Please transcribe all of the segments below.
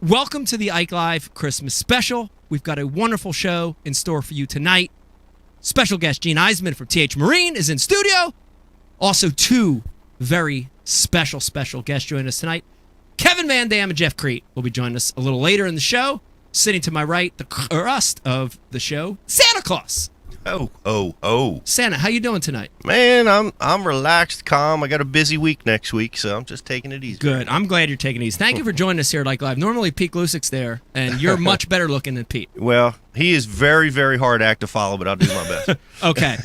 Welcome to the Ike Live Christmas special. We've got a wonderful show in store for you tonight. Special guest Gene Iseman from TH Marine is in studio. Also, two very special guests joining us tonight. Kevin Van Dam and Jeff Crete will be joining us a little later in the show. Sitting to my right, the crust of the show, Santa Claus. Oh. Santa, how you doing tonight? Man, I'm relaxed, calm. I got a busy week next week, so I'm just taking it easy. Good. I'm glad you're taking it easy. Thank you for joining us here at Ike Live. Normally, Pete Gluszek's there, and you're much better looking than Pete. Well, he is very, very hard act to follow, but I'll do my best. Okay.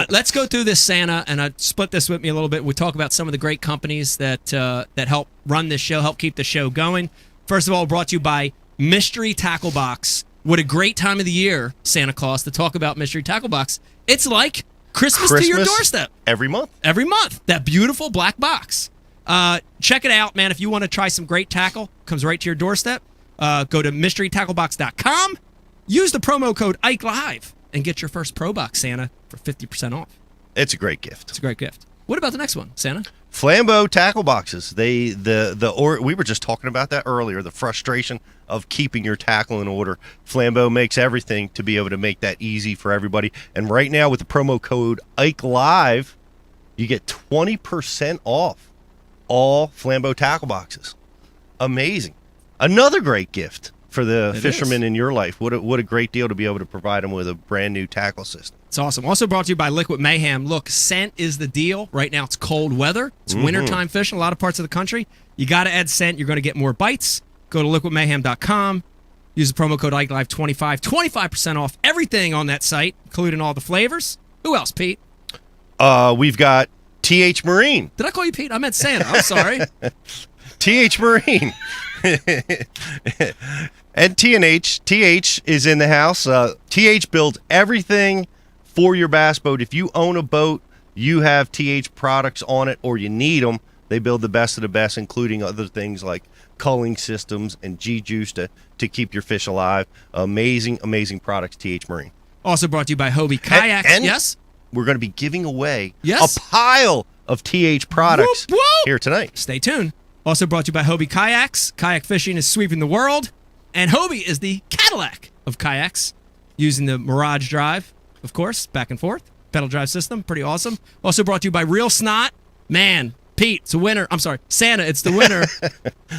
Let's go through this, Santa, and split this with me a little bit. We talk about some of the great companies that help run this show, help keep the show going. First of all, brought to you by Mystery Tackle Box. What a great time of the year, Santa Claus, to talk about Mystery Tackle Box. It's like Christmas to your doorstep. Every month. Every month. That beautiful black box. Check it out, man. If you want to try some great tackle, comes right to your doorstep. Go to mysterytacklebox.com. Use the promo code IkeLive and get your first Pro Box, Santa, for 50% off. It's a great gift. It's a great gift. What about the next one, Santa? Flambeau tackle boxes. We were just talking about that earlier, the frustration of keeping your tackle in order. Flambeau makes everything to be able to make that easy for everybody. And right now with the promo code IkeLive, you get 20% off all Flambeau tackle boxes. Amazing. Another great gift for the fishermen in your life. What a great deal to be able to provide them with a brand new tackle system. It's awesome. Also brought to you by Liquid Mayhem. Look, scent is the deal. Right now it's cold weather. It's wintertime fishing in a lot of parts of the country. You got to add scent. You're going to get more bites. Go to liquidmayhem.com. Use the promo code IkeLive25. 25% off everything on that site, including all the flavors. Who else, Pete? We've got TH Marine. Did I call you Pete? I meant Santa. I'm sorry. TH Marine. And TNH. TH is in the house. TH builds everything for your bass boat. If you own a boat, you have TH products on it, or you need them. They build the best of the best, including other things like culling systems and G-Juice to keep your fish alive. Amazing products, TH Marine. Also brought to you by Hobie Kayaks. And yes? We're going to be giving away Yes? a pile of TH products Whoop, whoop. here tonight. Stay tuned. Also brought to you by Hobie Kayaks. Kayak fishing is sweeping the world. And Hobie is the Cadillac of kayaks, using the Mirage drive, of course, back and forth. Pedal drive system, pretty awesome. Also brought to you by Real Snot. Man, Pete, it's a winner. I'm sorry, Santa, it's the winner.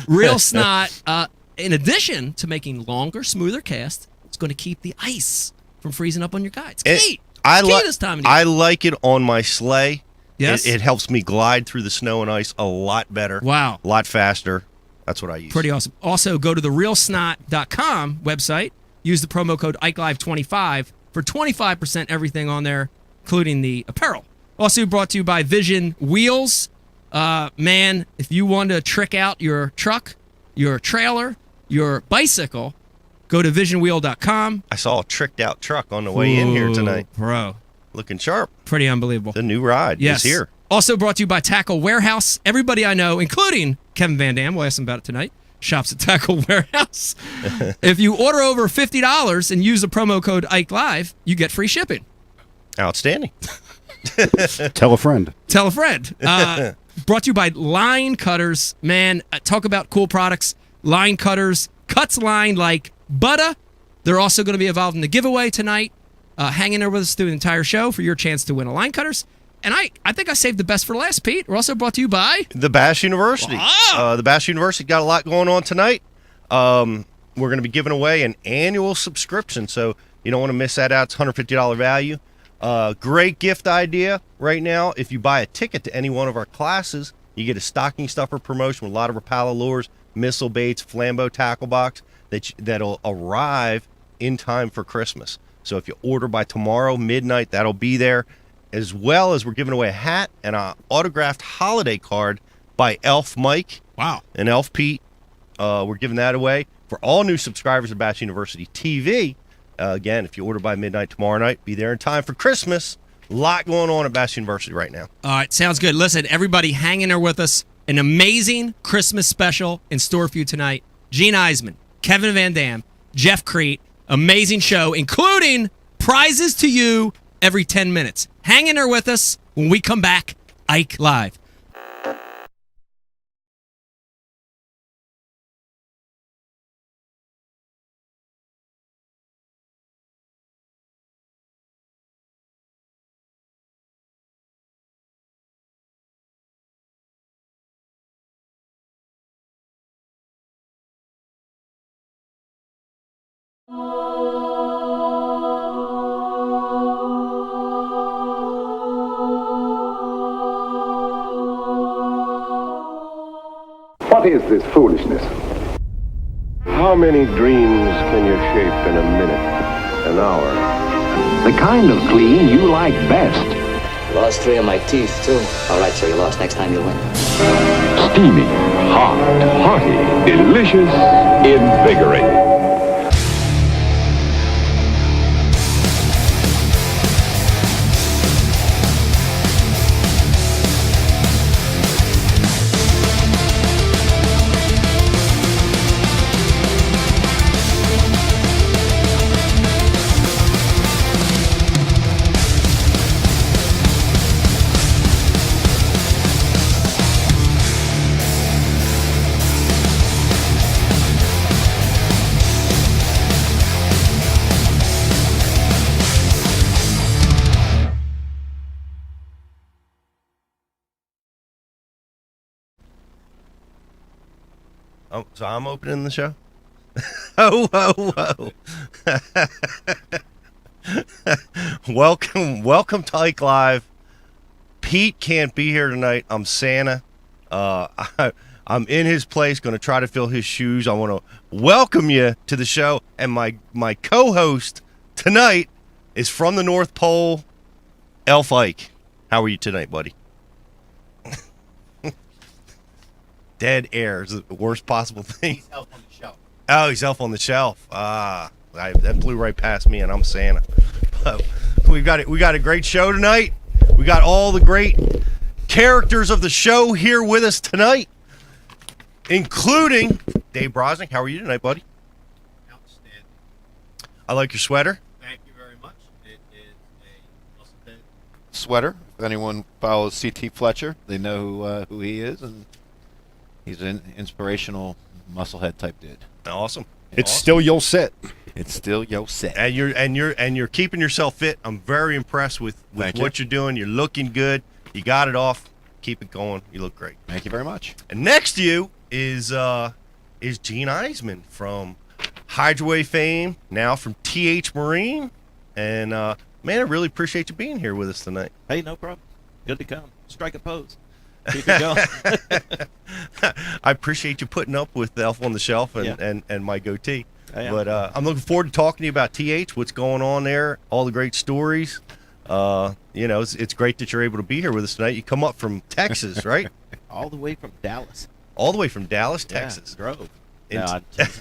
Real Snot, in addition to making longer, smoother casts, it's going to keep the ice from freezing up on your guides. Key this time of year. I like it on my sleigh. Yes? It helps me glide through the snow and ice a lot better. Wow. A lot faster. That's what I use. Pretty awesome. Also, go to the realsnot.com website. Use the promo code IkeLive25 for 25% everything on there, including the apparel. Also brought to you by Vision Wheels. Man, if you want to trick out your truck, your trailer, your bicycle, go to visionwheel.com. I saw a tricked out truck on the way in here tonight. Bro. Looking sharp. Pretty unbelievable. The new ride is here. Also brought to you by Tackle Warehouse. Everybody I know, including Kevin Van Dam, we'll ask him about it tonight, shops at Tackle Warehouse. If you order over $50 and use the promo code IkeLive, you get free shipping. Outstanding. Tell a friend. Tell a friend. Brought to you by Line Cutters. Man, talk about cool products. Line Cutters. Cuts line like butter. They're also going to be involved in the giveaway tonight. Hang in there with us through the entire show for your chance to win a Line Cutters. And I think I saved the best for last, Pete. We're also brought to you by the Bass University. Wow. The Bass University got a lot going on tonight. We're going to be giving away an annual subscription, so you don't want to miss that out. It's $150 value. Great gift idea right now. If you buy a ticket to any one of our classes, you get a stocking stuffer promotion with a lot of Rapala lures, missile baits, Flambeau tackle box that'll arrive in time for Christmas. So if you order by tomorrow midnight, that'll be there. As well as we're giving away a hat and an autographed holiday card by Elf Mike. Wow. And Elf Pete. We're giving that away for all new subscribers of Bass University TV. Again, if you order by midnight tomorrow night, be there in time for Christmas. A lot going on at Bass University right now. All right, sounds good. Listen, everybody hang in there with us. An amazing Christmas special in store for you tonight. Gene Iseman, Kevin Van Dam, Jeff Crete. Amazing show, including prizes to you every 10 minutes. Hang in there with us. When we come back, Ike Live. What is this foolishness? How many dreams can you shape in a minute, an hour? The kind of clean you like best. Lost 3 of my teeth, too. All right, so you lost. Next time you'll win. Steamy, hot, hearty, delicious, invigorating. Oh, so I'm opening the show? Oh. Welcome to Ike Live. Pete can't be here tonight. I'm Santa. I'm in his place, going to try to fill his shoes. I want to welcome you to the show. And my co-host tonight is from the North Pole, Elf Ike. How are you tonight, buddy? Dead air is the worst possible thing. He's Elf on the Shelf. Oh, he's Elf on the Shelf. That blew right past me, and I'm Santa. But we got a great show tonight. We got all the great characters of the show here with us tonight, including Dave Brosnick. How are you tonight, buddy? Outstanding. I like your sweater. Thank you very much. It is a muscle fit. Sweater. If anyone follows C.T. Fletcher, they know who he is, and he's an inspirational musclehead type dude. Awesome. It's still you'll sit. It's still yo set. And you're keeping yourself fit. I'm very impressed with what you're doing. You're looking good. You got it off. Keep it going. You look great. Thank you very much. And next to you is Gene Iseman from Hydrowave fame, now from TH Marine. And man, I really appreciate you being here with us tonight. Hey, no problem. Good to come. Strike a pose. Keep it going. I appreciate you putting up with the Elf on the Shelf and my goatee. But I'm looking forward to talking to you about TH, what's going on there, all the great stories. It's great that you're able to be here with us tonight. You come up from Texas, right? All the way from Dallas. All the way from Dallas, Texas. Yeah, drove. In, I just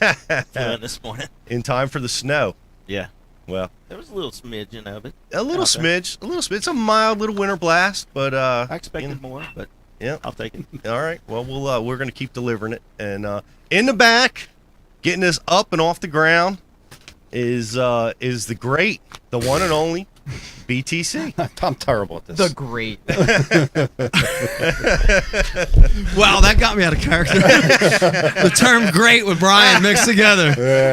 flew in this morning. in time for the snow. Yeah. Well, There was a little smidgen of it. a little smidge. It's a mild little winter blast, but I expected more, but yeah. I'll take it. All right. Well, we're going to keep delivering it. And in the back, getting us up and off the ground is the great, the one and only BTC. I'm terrible at this. The great. Wow, that got me out of character. The term "great" with Brian mixed together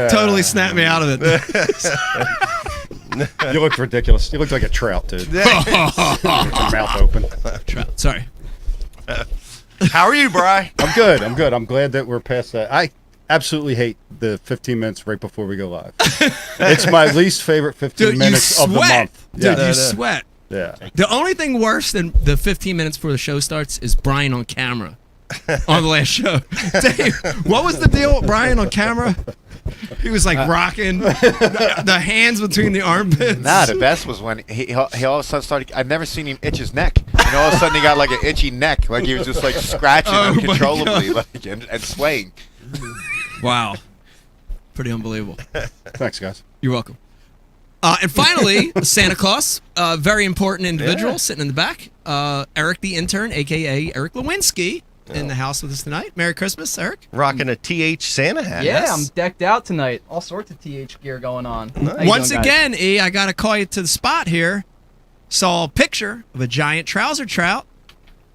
totally snapped me out of it. You look ridiculous. You look like a trout, dude. With your mouth open. Trout. Sorry. How are you, Bri? I'm good. I'm glad that we're past that. I absolutely hate the 15 minutes right before we go live. It's my least favorite 15 Dude, minutes you of the sweat. month. Dude, Yeah. you sweat. Yeah. The only thing worse than the 15 minutes before the show starts is Brian on camera on the last show. Dave, what was the deal with Brian on camera? He was like rocking the hands between the armpits. Nah, the best was when he all of a sudden started. I've never seen him itch his neck, and all of a sudden he got like an itchy neck, like he was just like scratching uncontrollably, like and swaying. Wow. Pretty unbelievable. Thanks, guys. You're welcome. And finally, Santa Claus, a very important individual sitting in the back. Eric the intern, a.k.a. Eric Lewinsky, in the house with us tonight. Merry Christmas, Eric. Rocking a TH Santa hat. Yeah, I'm decked out tonight. All sorts of TH gear going on. How you Once doing, guys? again, E, I got to call you to the spot here. Saw a picture of a giant trouser trout.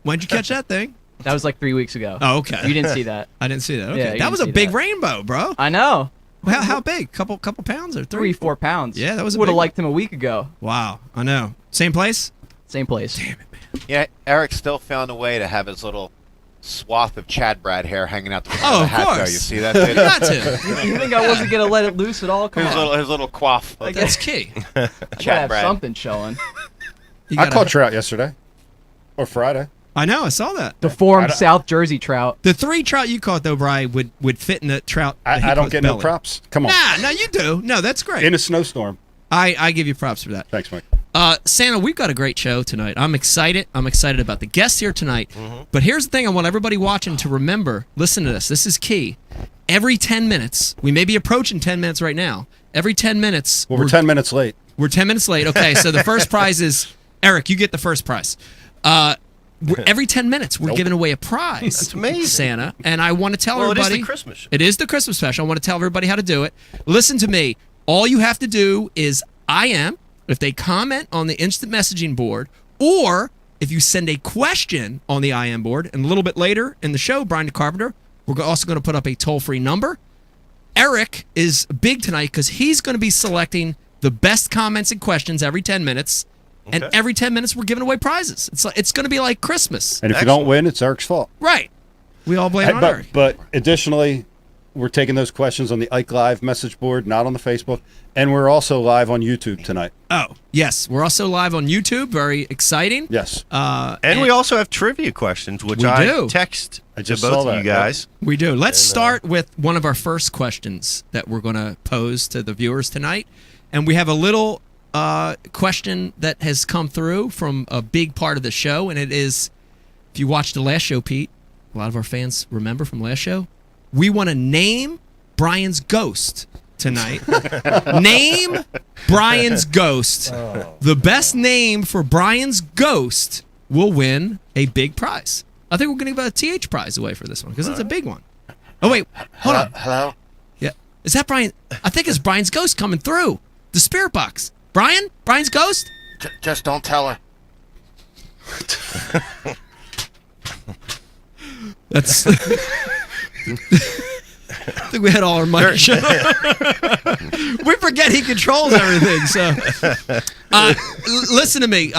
When'd you catch that thing? That was like 3 weeks ago. Oh, okay. You didn't see that. I didn't see that. Yeah, Okay. you That was a didn't see big that. rainbow, bro. I know. How big? Couple pounds or 3-4 pounds. Yeah, that was a Would big have one. liked him a week ago. Wow, I know. Same place? Same place. Damn it, man. Yeah, Eric still found a way to have his little swath of Chad Brad hair hanging out the front Oh, of the of hat. Though. course. You see that? You Did got to. You think I wasn't gonna let it loose at all? Come on. his little quaff. I That's guess key. I gotta Chad have Brad. something showing. You I gotta- caught trout yesterday. Or Friday. I know. I saw that. The formed South Jersey trout. The 3 trout you caught, though, Brian, would fit in the trout. I don't get no props. Come on. Nah, you do. No, that's great. In a snowstorm. I give you props for that. Thanks, Mike. Santa, we've got a great show tonight. I'm excited. I'm excited about the guests here tonight. But here's the thing I want everybody watching to remember. Listen to this. This is key. Every 10 minutes, we may be approaching 10 minutes right now. Every 10 minutes. Well, we're 10 minutes late. We're 10 minutes late. Okay, so the first prize is, Eric, you get the first prize. Every 10 minutes, we're giving away a prize. That's amazing. Santa. And I want to tell everybody. It is the Christmas show. It is the Christmas special. I want to tell everybody how to do it. Listen to me. All you have to do is if they comment on the instant messaging board, or if you send a question on the IM board, and a little bit later in the show, Brian DeCarpenter, we're also going to put up a toll-free number. Eric is big tonight because he's going to be selecting the best comments and questions every 10 minutes. And every 10 minutes, we're giving away prizes. It's going to be like Christmas. And if you don't win, it's Eric's fault. Right. We all blame it on Eric. But additionally, we're taking those questions on the Ike Live message board, not on the Facebook. And we're also live on YouTube tonight. Oh, yes. We're also live on YouTube. Very exciting. Yes. And we also have trivia questions, which I text to both of you guys. Yeah. We do. Let's start with one of our first questions that we're going to pose to the viewers tonight. And we have a little question that has come through from a big part of the show. And it is, if you watched the last show, Pete, a lot of our fans remember from last show, we want to name Brian's ghost tonight. Name Brian's ghost. The best name for Brian's ghost will win a big prize. I think we're going to give a TH prize away for this one because it's a big one. Oh, wait. Hold on. Hello? Yeah. Is that Brian? I think it's Brian's ghost coming through the spirit box. Brian? Brian's ghost? Just don't tell her. That's... I think we had all our money shut up. We forget he controls everything. So, listen to me.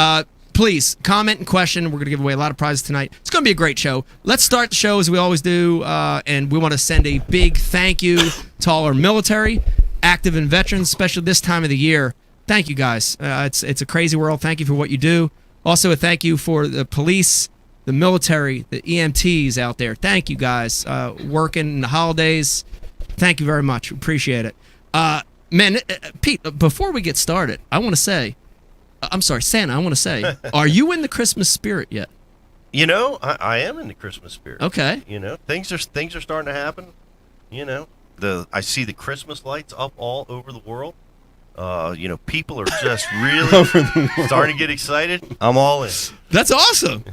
Please comment and question. We're going to give away a lot of prizes tonight. It's going to be a great show. Let's start the show as we always do, and we want to send a big thank you to all our military, active and veterans, especially this time of the year. Thank you, guys. It's a crazy world. Thank you for what you do. Also, a thank you for the police, the military, the EMTs out there. Thank you, guys. Working in the holidays. Thank you very much. Appreciate it. Man, Pete, before we get started, I want to say, I'm sorry, Santa, I want to say, are you in the Christmas spirit yet? You know, I am in the Christmas spirit. Okay. You know, things are starting to happen. You know, I see the Christmas lights up all over the world. You know, people are just really starting to get excited. I'm all in. That's awesome.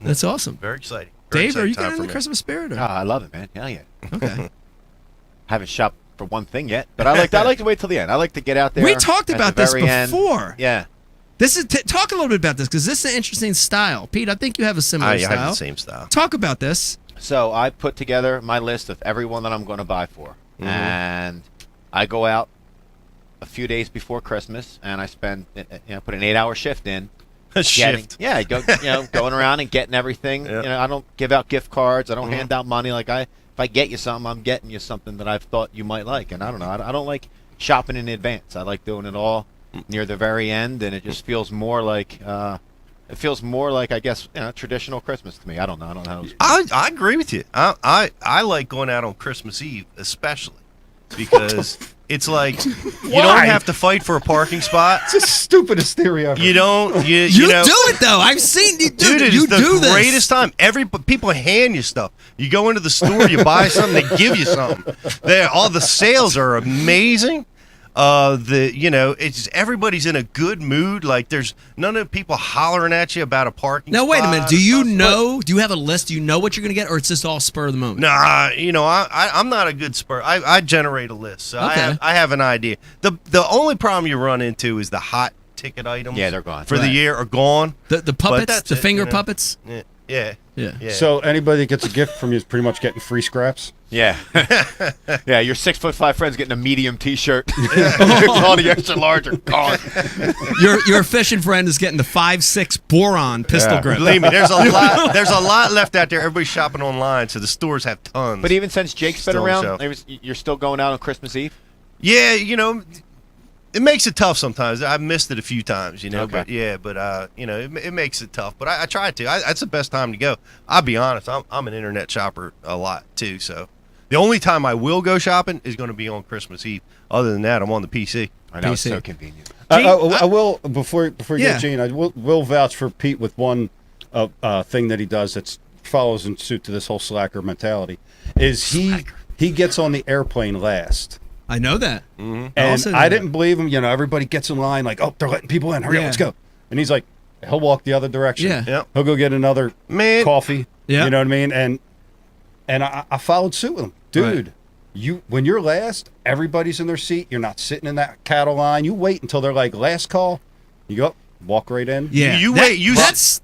That's awesome. Very exciting. Dave, are you getting in the Christmas spirit? Or? Oh, I love it, man. Hell yeah. Okay. Haven't shopped for one thing yet, but I like to wait till the end. I like to get out there. We talked about this before. End. Yeah. This is talk a little bit about this because this is an interesting style. Pete, I think you have a similar style. I have the same style. Talk about this. So I put together my list of everyone that I'm going to buy for, and I go out a few days before Christmas, and I spend, put an 8-hour shift in. Shift. Yeah, going around and getting everything. Yep. You know, I don't give out gift cards. I don't hand out money. If I get you something, I'm getting you something that I've thought you might like. And I don't know. I don't like shopping in advance. I like doing it all near the very end, and it just feels more like I guess traditional Christmas to me. I don't know. I don't know. I agree with you. I like going out on Christmas Eve especially because it's like you don't have to fight for a parking spot. It's the stupidest theory ever. You don't. You know, do it though. I've seen you do. Dude, it is the greatest time. People hand you stuff. You go into the store, you buy something, they give you something. All the sales are amazing. It's just everybody's in a good mood. Like there's none of the people hollering at you about a parking spot. Now wait a minute. Do you have a list? Do you know what you're gonna get, or it's just all spur of the moment? Nah, I'm not a good spur. I generate a list, so okay. I have an idea. The only problem you run into is the hot ticket items. Yeah, they're gone for the year are gone. The puppets, the finger puppets. Yeah. So anybody that gets a gift from you is pretty much getting free scraps. Yeah. Yeah, your 6'5" friend's getting a medium T-shirt. All the extra large are gone. Your fishing friend is getting the 5.6 boron pistol grip. Believe me, there's a lot left out there. Everybody's shopping online, so the stores have tons. But even since Jake's been around, you're still going out on Christmas Eve? Yeah, It makes it tough sometimes. I've missed it a few times, Okay. But it makes it tough. But I try to. That's the best time to go. I'll be honest. I'm an internet shopper a lot too. So the only time I will go shopping is going to be on Christmas Eve. Other than that, I'm on the PC. I know, PC. it's so convenient. I will before you Yeah. get Gene. I will vouch for Pete with one thing that he does that follows in suit to this whole slacker mentality. Is he gets on the airplane last. I know that. Mm-hmm. And Also know I that. didn't believe him. Everybody gets in line like, oh, they're letting people in. Hurry up, Yeah. let's go. And he's like, he'll walk the other direction. Yeah. Yep. He'll go get another coffee. Yeah. You know what I mean? And I followed suit with him. Dude, when you're last, everybody's in their seat. You're not sitting in that cattle line. You wait until they're like, last call. You go, walk right in. Yeah,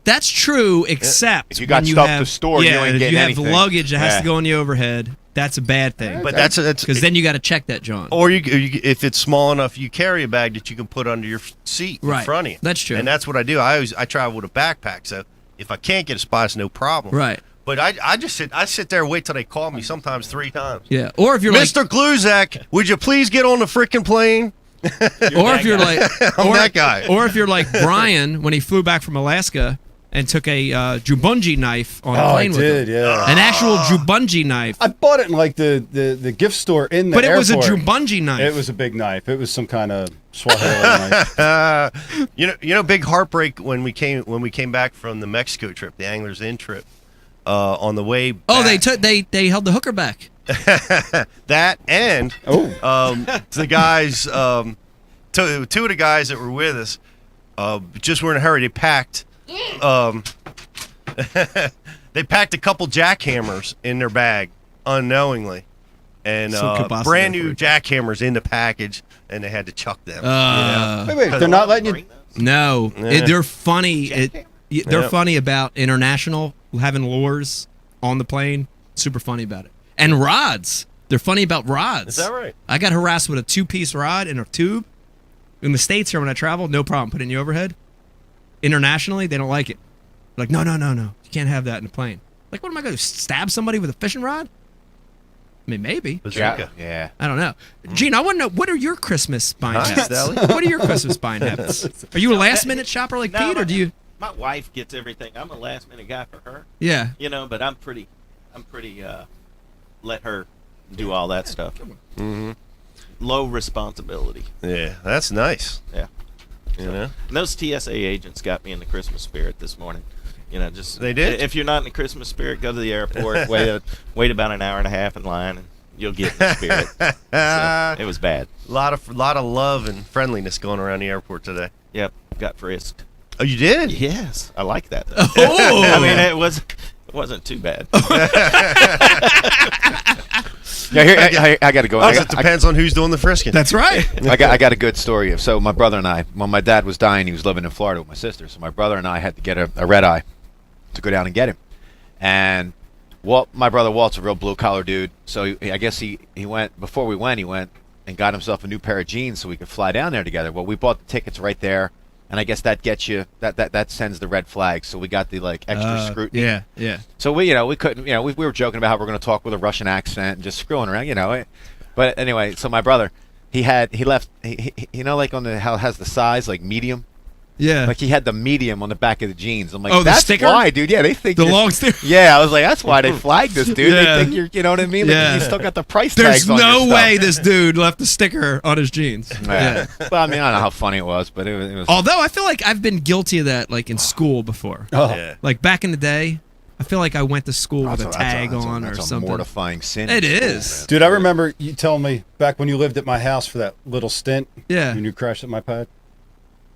that's true. Except If you got when stuff have, to store, you ain't if getting you have anything. luggage that has Yeah. to go in the overhead. That's a bad thing. But that's because then you got to check that, John. Or you, if it's small enough, you carry a bag that you can put under your seat in Right. front of you. That's true. And that's what I do. I travel with a backpack, so if I can't get a spot, it's no problem. Right. But I just sit there and wait till they call me. Sometimes 3 times. Yeah. Or if you're Mr. Gluszek, would you please get on the freaking plane? or if you're like, I'm or, that guy. Or if you're like Brian when he flew back from Alaska and took a Jubunji knife on a plane with him. yeah. An actual Jubunji knife. I bought it in like the gift store in the But it airport. was a Jubunji knife. It was a big knife. It was some kind of Swahili knife. Big heartbreak when we came back from the Mexico trip, the Anglers Inn trip. On the way back. Oh, they held the hooker back. That and the guys, two of the guys that were with us, just were in a hurry. They packed, they packed a couple jackhammers in their bag unknowingly, and Some kielbasa brand there new for you. jackhammers in the package, and they had to chuck them. Wait, they're not letting you. No, Yeah. they're funny. They're Yeah. funny about international having lures on the plane. Super funny about it. And rods. They're funny about rods. Is that right? I got harassed with a 2-piece rod and a tube. In the States here when I travel, no problem putting the overhead. Internationally, they don't like it. They're like, no. You can't have that in the plane. Like, what am I going to stab somebody with a fishing rod? I mean, maybe. Bazooka. Yeah. I don't know. Gene, I want to know, what are your Christmas buying Nice, habits? Sally. What are your Christmas buying habits? Are you a last-minute shopper like No, Pete, or do you... My wife gets everything. I'm a last minute guy for her. Yeah. But I'm pretty let her do all that stuff. Mm-hmm. Low responsibility. Yeah, that's nice. Yeah. And those TSA agents got me in the Christmas spirit this morning. Just They did? If you're not in the Christmas spirit, go to the airport. wait about an hour and a half in line, and you'll get in the spirit. So, it was bad. lot of love and friendliness going around the airport today. Yep, got frisked. Oh, you did? Yes, I like that. Though. Oh! I mean, it wasn't too bad. Yeah, here, I got to go. It depends on who's doing the frisking. That's right. I got a good story. So my brother and I, when my dad was dying, he was living in Florida with my sister. So my brother and I had to get a red eye to go down and get him. And my brother Walt's a real blue collar dude. So I guess he went before we went. He went and got himself a new pair of jeans so we could fly down there together. Well, we bought the tickets right there, and I guess that gets you that sends the red flag. So we got the extra scrutiny. Yeah. So we couldn't, we were joking about how we're going to talk with a Russian accent and just screwing around, But anyway, so my brother, he left, like on how it has the size, like medium. Yeah. Like he had the medium on the back of the jeans. I'm like, Oh, the that's sticker? why, dude. Yeah, they think The you're- long sticker? Yeah, I was like, that's why they flagged this dude. Yeah. They think you're, you know what I mean? Like, Yeah. you still got the price There's tags on your no stuff. way this dude left a sticker on his jeans. Yeah. Well, I mean, I don't know how funny it was, but it was. Although I feel like I've been guilty of that, like in school before. Oh. Yeah. Like back in the day, I feel like I went to school with a That's tag that's on that's or a something. mortifying sin. It in school, is. man. Dude, I remember you telling me back when you lived at my house for that little stint. Yeah. When you crashed at my pad.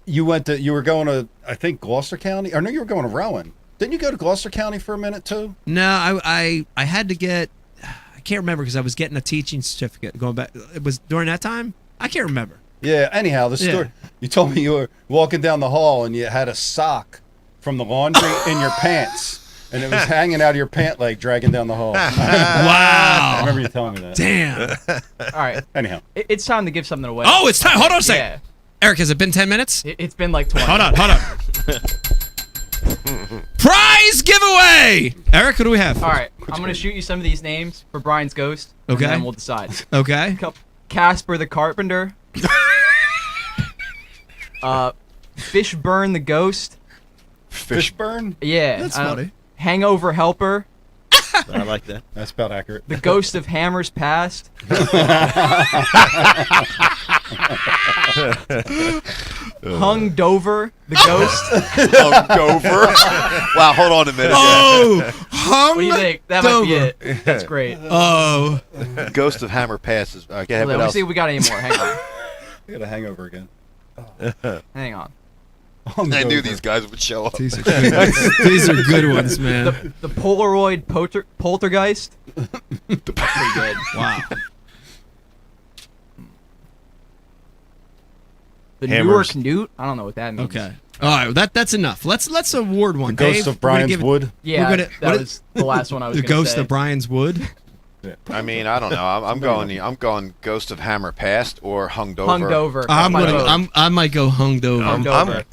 You were going to, I think, Gloucester County? Or no, you were going to Rowan. Didn't you go to Gloucester County for a minute, too? No, I had to get. I can't remember because I was getting a teaching certificate. Going back, it was during that time. I can't remember. Yeah, anyhow, the Yeah. story. You told me you were walking down the hall and you had a sock from the laundry in your pants. And it was hanging out of your pant leg, dragging down the hall. I Wow. remember you telling me that. Damn. All right. Anyhow. It's time to give something away. Oh, it's time. Hold on a second. Yeah. Eric, has it been 10 minutes? It's been like 20. Hold on. Prize giveaway. Eric, who do we have? All right. I'm going to shoot you some of these names for Brian's Ghost. Okay. And then we'll decide. Okay. Casper the Carpenter. Fishburne the Ghost. Fishburne? Yeah. That's funny. Hangover Helper. I like that. That's about accurate. The Ghost of Hammers Past. Hung Dover the Ghost. Hung Dover. Wow, hold on a minute. Oh, hung. What do you think? That might be it. That's great. Oh, Ghost of Hammer passes. Okay, Let me see if we got any more. Hang on. I got a hangover again. Hang on. I knew these guys would show up. these are good. These are good ones, man. The Polaroid Poltergeist. Pretty good. Wow. The Hammers. Newark Newt. I don't know what that means. Okay. All right. That's enough. Let's award one. The Ghost Dave, of Brian's Wood. Yeah, We're gonna- that what was the last one I was The going to Ghost say. of Brian's Wood. I mean, I don't know. I'm going Ghost of Hammer Past or Hung Dover. Hung Dover. I might go hung over.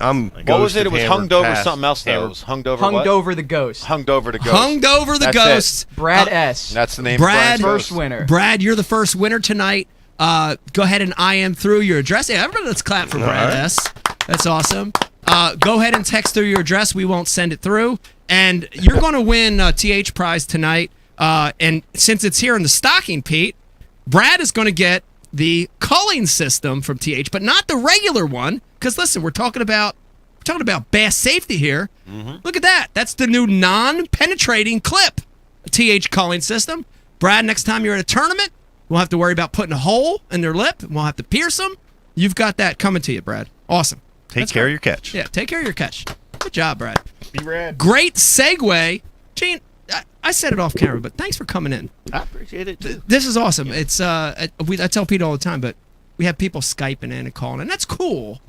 I'm What was it? It was Hung Dover something else though. It was Hung Dover Hung what? Dover the Ghost. Hung Dover the Ghost. Hung over the That's Ghost. Brad S. That's the name Brad- of Brian's First Ghost. winner. Brad, you're the first winner tonight. Go ahead and IM through your address. Hey, everybody, let's clap for Brad S. That's awesome. Go ahead and text through your address. We won't send it through. And you're going to win a TH prize tonight. And since it's here in the stocking, Pete, Brad is going to get the culling system from TH, but not the regular one. Because listen, we're talking about bass safety here. Look at that. That's the new non-penetrating clip TH culling system. Brad, next time you're at a tournament, we won't have to worry about putting a hole in their lip. We won't have to pierce them. You've got that coming to you, Brad. Awesome. Take care of your catch. Yeah, take care of your catch. Good job, Brad. Be rad. Great segue. Gene, I said it off camera, but thanks for coming in. I appreciate it too. This is awesome. It's I tell Pete all the time, but we have people Skyping in and calling, and that's cool.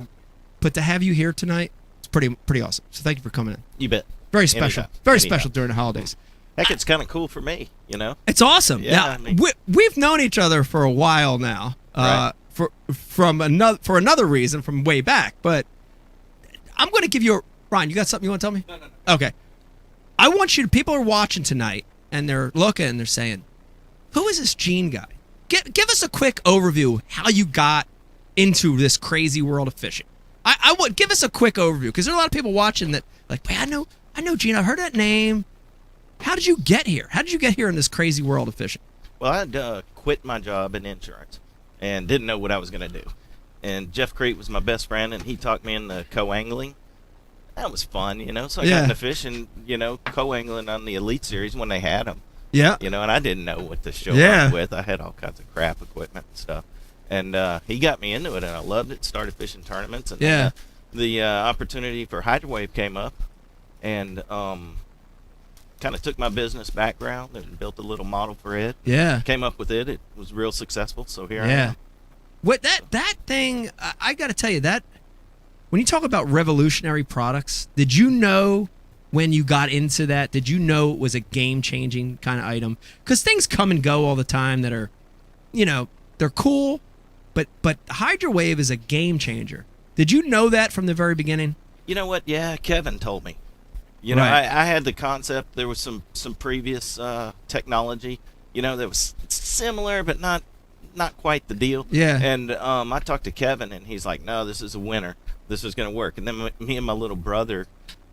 But to have you here tonight, it's pretty awesome. So thank you for coming in. You bet. Very special. Anytime. Very Anytime. special during the holidays. Heck, it's kind of cool for me, you know. It's awesome. Yeah, Now, I mean- we've known each other for a while now. Right. For another reason from way back, but I'm going to give you a Ryan. You got something you want to tell me? No. Okay. I want you to. People are watching tonight, and they're looking, and they're saying, "Who is this Gene guy?" Give us a quick overview how you got into this crazy world of fishing. I would give us a quick overview because there are a lot of people watching that like, "Wait, I know Gene. I heard that name. How did you get here? How did you get here in this crazy world of fishing?" Well, I'd quit my job in insurance and didn't know what I was going to do. And Jeff Crete was my best friend, and he talked me into co-angling. That was fun, you know. So I got into fishing, you know, co-angling on the Elite Series when they had them. Yeah. You know, and I didn't know what to show Yeah. up with. I had all kinds of crap equipment and stuff. And he got me into it, and I loved it. Started fishing tournaments. And Yeah. then, the opportunity for Hydrowave came up, and kind of took my business background and built a little model for it. Yeah. Came up with it. It was real successful, so here I Yeah. am. What that thing? I got to tell you that when you talk about revolutionary products, did you know when you got into that? Did you know it was a game-changing kind of item? Because things come and go all the time that are, you know, they're cool, but Hydrowave is a game changer. Did you know that from the very beginning? You know what? Yeah, Kevin told me. You know, Right. I had the concept. There was some previous technology, you know, that was similar, but not quite the deal. Yeah. And I talked to Kevin, and he's like, "No, this is a winner. This is going to work." And then me and my little brother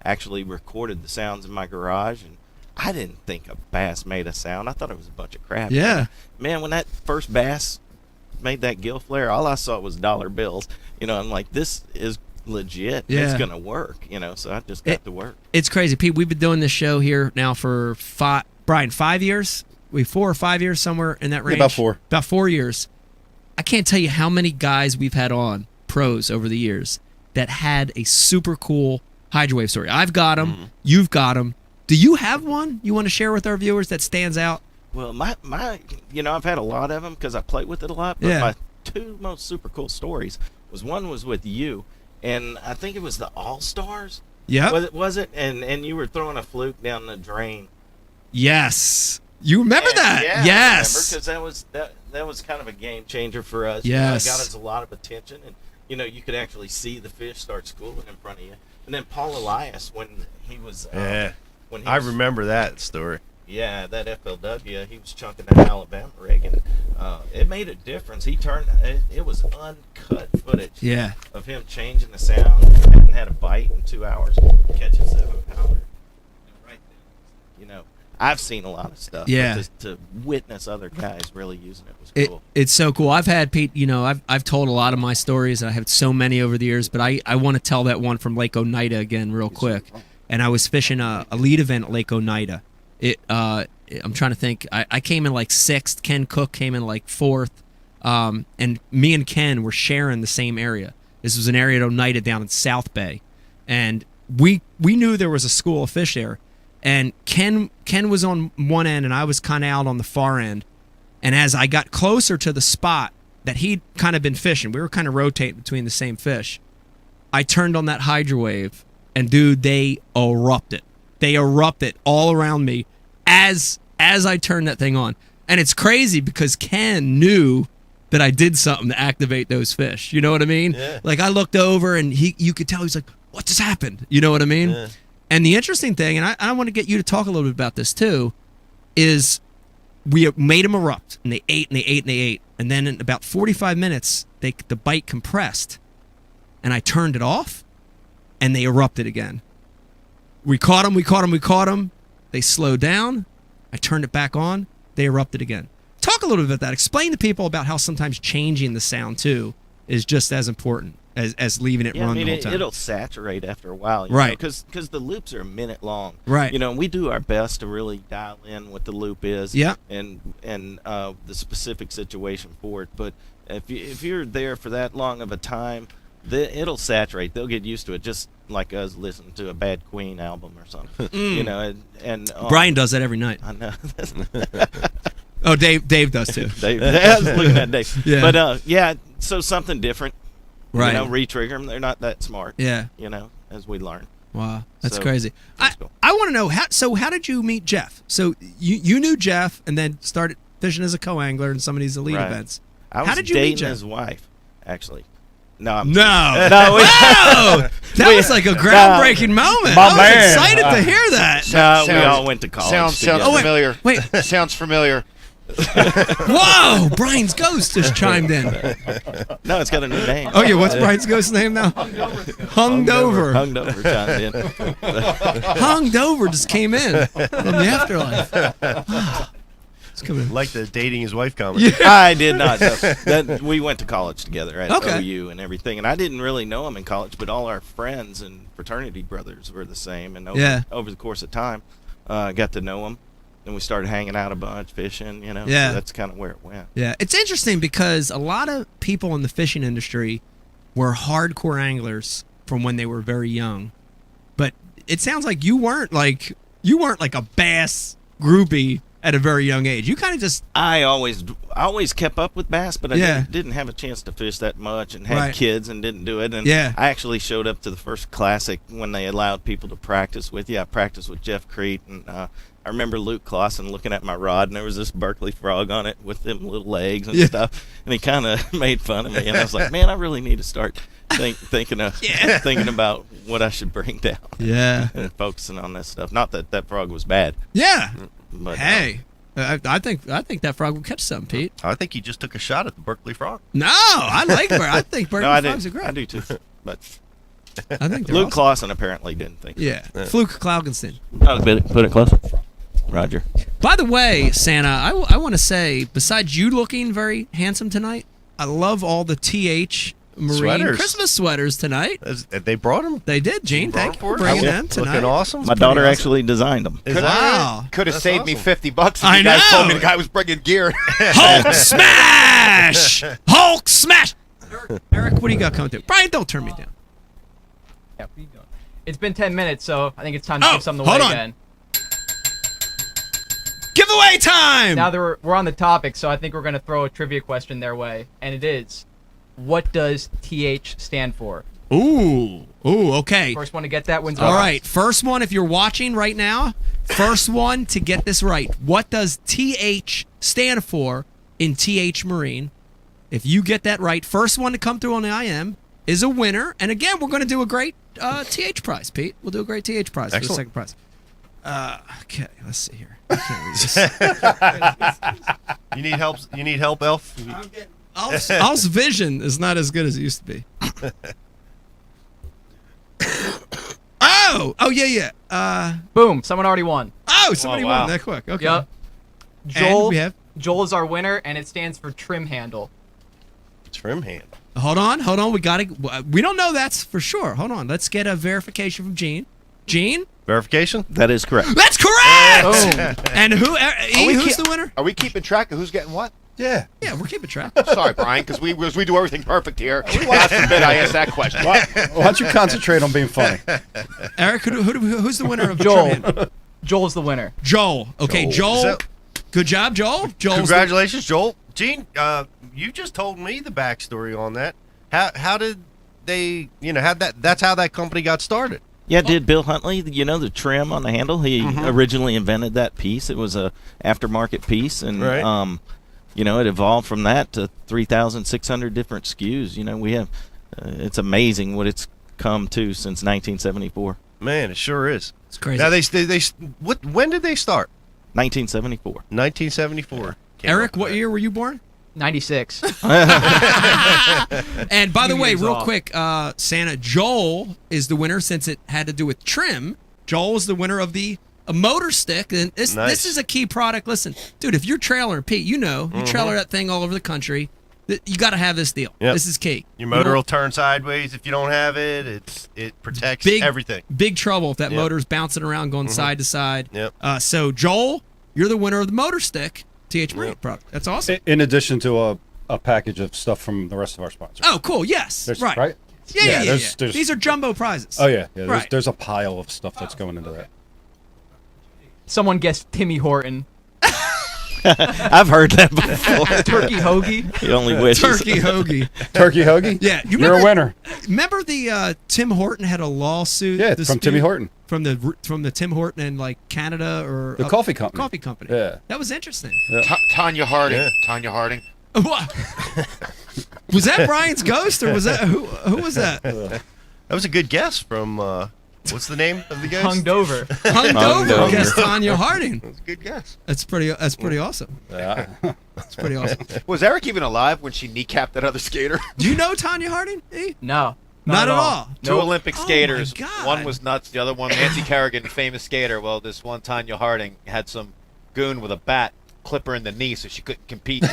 actually recorded the sounds in my garage, and I didn't think a bass made a sound. I thought it was a bunch of crap. Yeah. Man, when that first bass made that gill flare, all I saw was dollar bills. You know, I'm like, this is legit. Yeah. It's going to work, you know, so I just got to work. It's crazy, Pete. We've been doing this show here now for 5 years. 4 or 5 years, somewhere in that range. about 4. About 4 years. I can't tell you how many guys we've had on, pros over the years, that had a super cool Hydrowave story. I've got them. Mm-hmm. You've got them. Do you have one you want to share with our viewers that stands out? Well, my you know, I've had a lot of them because I play with it a lot, but Yeah. my 2 most super cool stories one was with you, and I think it was the All-Stars. Yep. Was it? And you were throwing a fluke down the drain. Yes. You remember that? Yeah, Yes. because that was kind of a game changer for us. Yes. You know, it got us a lot of attention, and you know, you could actually see the fish start schooling in front of you. And then Paul Elias, when he was I remember that story. Yeah, that FLW, he was chunking that Alabama rig, and it made a difference. He turned it was uncut footage. Yeah. Of him changing the sound. Hadn't had a bite in 2 hours. Catch a 7-pounder. You know, I've seen a lot of stuff. Yeah. But to witness other guys really using it was cool. It's so cool. I've had Pete. You know, I've told a lot of my stories. I have so many over the years, but I want to tell that one from Lake Oneida again real quick. And I was fishing a lead event at Lake Oneida. I'm trying to think. I came in like 6th. Ken Cook came in like 4th. And me and Ken were sharing the same area. This was an area at Oneida down in South Bay. And we knew there was a school of fish there. And Ken was on one end and I was kind of out on the far end. And as I got closer to the spot that he'd kind of been fishing, we were kind of rotating between the same fish. I turned on that Hydrowave and dude, they erupted. They erupted all around me as I turned that thing on. And it's crazy because Ken knew that I did something to activate those fish. You know what I mean? Yeah. Like I looked over and you could tell he's like, what just happened? You know what I mean? Yeah. And the interesting thing, and I want to get you to talk a little bit about this too, is we made them erupt and they ate and they ate and they ate. And then in about 45 minutes, the bite compressed and I turned it off and they erupted again. We caught them. They slowed down. I turned it back on. They erupted again. Talk a little bit about that. Explain to people about how sometimes changing the sound, too, is just as important as leaving it run the whole time. It'll saturate after a while. Right. Because the loops are a minute long. Right. You know, and we do our best to really dial in what the loop is. Yeah. And the specific situation for it. But if you're there for that long of a time, it'll saturate. They'll get used to it, just like us listening to a Bad Queen album or something. You know, and Brian does that every night. I know. Oh, Dave does too. Dave, I was looking at Dave. Yeah. But yeah, so something different. Right. You know, re-trigger them. They're not that smart. Yeah. You know, as we learn. Wow, that's So, crazy. that's cool. I want to know how did you meet Jeff? So you knew Jeff and then started fishing as a co-angler in some of these elite Right. events. I was How did you meet dating Jeff? his wife, actually. No, I'm No, no, we- that was like a groundbreaking moment. My I was man. excited to hear that. No, we all went to college. Sounds together. Oh, wait. familiar. Wait. Sounds familiar. Whoa, Brian's ghost just chimed in. No, it's got a new name. Oh yeah, what's Brian's ghost name now? Hungdover. Hungdover chimed in. Hungdover just came in from the afterlife. It's coming. Like the dating his wife comment. Yeah. I did not. No. We went to college together at Okay. OU and everything, and I didn't really know him in college, but all our friends and fraternity brothers were the same. And over the course of time, got to know him, and we started hanging out a bunch, fishing. You know, Yeah. So that's kind of where it went. Yeah, it's interesting because a lot of people in the fishing industry were hardcore anglers from when they were very young, but it sounds like you weren't like a bass groupie at a very young age. You kind of just I always kept up with bass, but I Yeah. didn't have a chance to fish that much, and had Right. kids and didn't do it. And Yeah. I actually showed up to the first classic when they allowed people to practice with you. I practiced with Jeff Crete, and I remember Luke Clausen looking at my rod, and there was this Berkeley frog on it with them little legs and Yeah. stuff, and he kind of made fun of me, and I was like, man, I really need to start thinking about what I should bring down. Yeah. And focusing on this stuff. Not that frog was bad, yeah. but Hey, I think that frog will catch something, Pete. I think he just took a shot at the Berkeley frog. No, I like Berkeley. I think Berkeley no, I frogs are didn't. great. I do too, but. I think they're Luke awesome. Clausen apparently didn't think. Yeah, Fluke Claugenstein. Oh, put it closer. Roger. By the way, Santa, I want to say, besides you looking very handsome tonight, I love all the TH Marine Sweaters. Christmas sweaters tonight. They brought him. They did, Gene. Brought Thank you them for for us? bringing Yeah. them tonight. Looking awesome. My daughter actually designed them. Is that Wow. Could have That's saved me awesome. $50 if I you guys told me know. the guy was bringing gear. Hulk smash! Hulk smash! Eric, what do you got coming through? Brian, don't turn me down. Yeah, what are you doing? It's been 10 minutes, so I think it's time to Oh, give something hold away on. again. Giveaway time! Now that we're on the topic, so I think we're going to throw a trivia question their way, and it is, what does TH stand for? Ooh, okay. First one to get that wins. All right, first one, if you're watching right now, first one to get this right. What does TH stand for in TH Marine? If you get that right, first one to come through on the IM is a winner. And again, we're going to do a great TH prize, Pete. We'll do a great TH prize for the Excellent. second prize. Okay, let's see here. I can't read this. You need help? You need help, Elf? Alf's vision is not as good as it used to be. Oh, yeah. Boom! Someone already won. Oh, somebody wow. won that quick. Okay. Yep. And Joel. we have. Joel is our winner, and it stands for trim handle. Trim hand. Hold on. We don't know that's for sure. Hold on. Let's get a verification from Gene. Gene? Verification? That is correct. That's correct. Boom. And who's the winner? Are we keeping track of who's getting what? Yeah. Yeah, we're keeping track. Sorry, Brian, because we do everything perfect here. God forbid I ask that question. Why don't you concentrate on being funny? Eric, who's the winner of Joel. Trim Hand? Joel's the winner. Joel. Okay, Joel. So- Good job, Joel. Congratulations, Joel. Gene, you just told me the backstory on that. How did they, that's how that company got started. Yeah, did Bill Huntley, the trim on the handle? He originally invented that piece. It was a aftermarket piece, and Right. it evolved from that to 3,600 different SKUs. We have it's amazing what it's come to since 1974. Man, it sure is. It's crazy. Now when did they start? 1974. 1974. Eric, what year were you born? 96. And by the way, Years real off. quick, Santa, Joel is the winner since it had to do with trim. Joel is the winner of the motor stick, and this is a key product. Listen, dude, if you're trailering, Pete, you trailer that thing all over the country. You got to have this deal. Yep. This is key. Your motor will turn sideways if you don't have it. It protects everything. Big trouble if that motor's bouncing around, going side to side. Yep. So Joel, you're the winner of the motor stick. TH Marine product. That's awesome. In addition to a package of stuff from the rest of our sponsors. Oh, cool. Yes. Right? Yeah. There's- These are jumbo prizes. Oh, yeah. Right. There's a pile of stuff that's going into that. Someone guessed Timmy Horton. I've heard that before. Turkey hoagie. He only wishes. Turkey hoagie. Turkey hoagie? Yeah. You're a winner. Remember the Tim Horton had a lawsuit? Yeah, from Timmy Horton. From the Tim Horton in like Canada or The coffee company. Coffee company. Yeah. That was interesting. Tanya Harding. Yeah. Tanya Harding. What? Was that Brian's ghost or was that who was that? That was a good guess from what's the name of the ghost? Hunged over. Hunged over. Guess Tanya Harding. That's a good guess. That's pretty awesome. Yeah. That's pretty awesome. Was Eric even alive when she kneecapped that other skater? Do you know Tanya Harding? E? No. Not at all. Two Olympic Oh, my skaters. God. One was nuts. The other one, Nancy Kerrigan, famous skater. Well, this one, Tanya Harding, had some goon with a bat clip her in the knee so she couldn't compete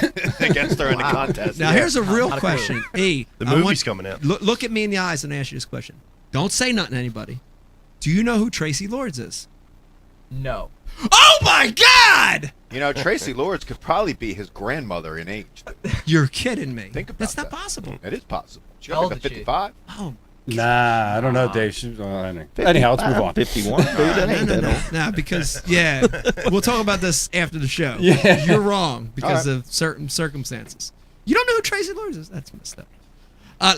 against her in the contest. Now, here's a real Not a question. E, The I movie's coming out. Look at me in the eyes and ask you this question. Don't say nothing to anybody. Do you know who Tracy Lords is? No. Oh, my God! Tracy Lords could probably be his grandmother in age. You're kidding me. Think about That's not that. possible. It is possible. She How got old like a is she? 55. Oh, Nah, I don't know, Dave. Anyhow, let's move on. 51. Dude, that ain't that old. no, because we'll talk about this after the show. Yeah. You're wrong because of certain circumstances. You don't know who Tracy Lords is? That's messed up.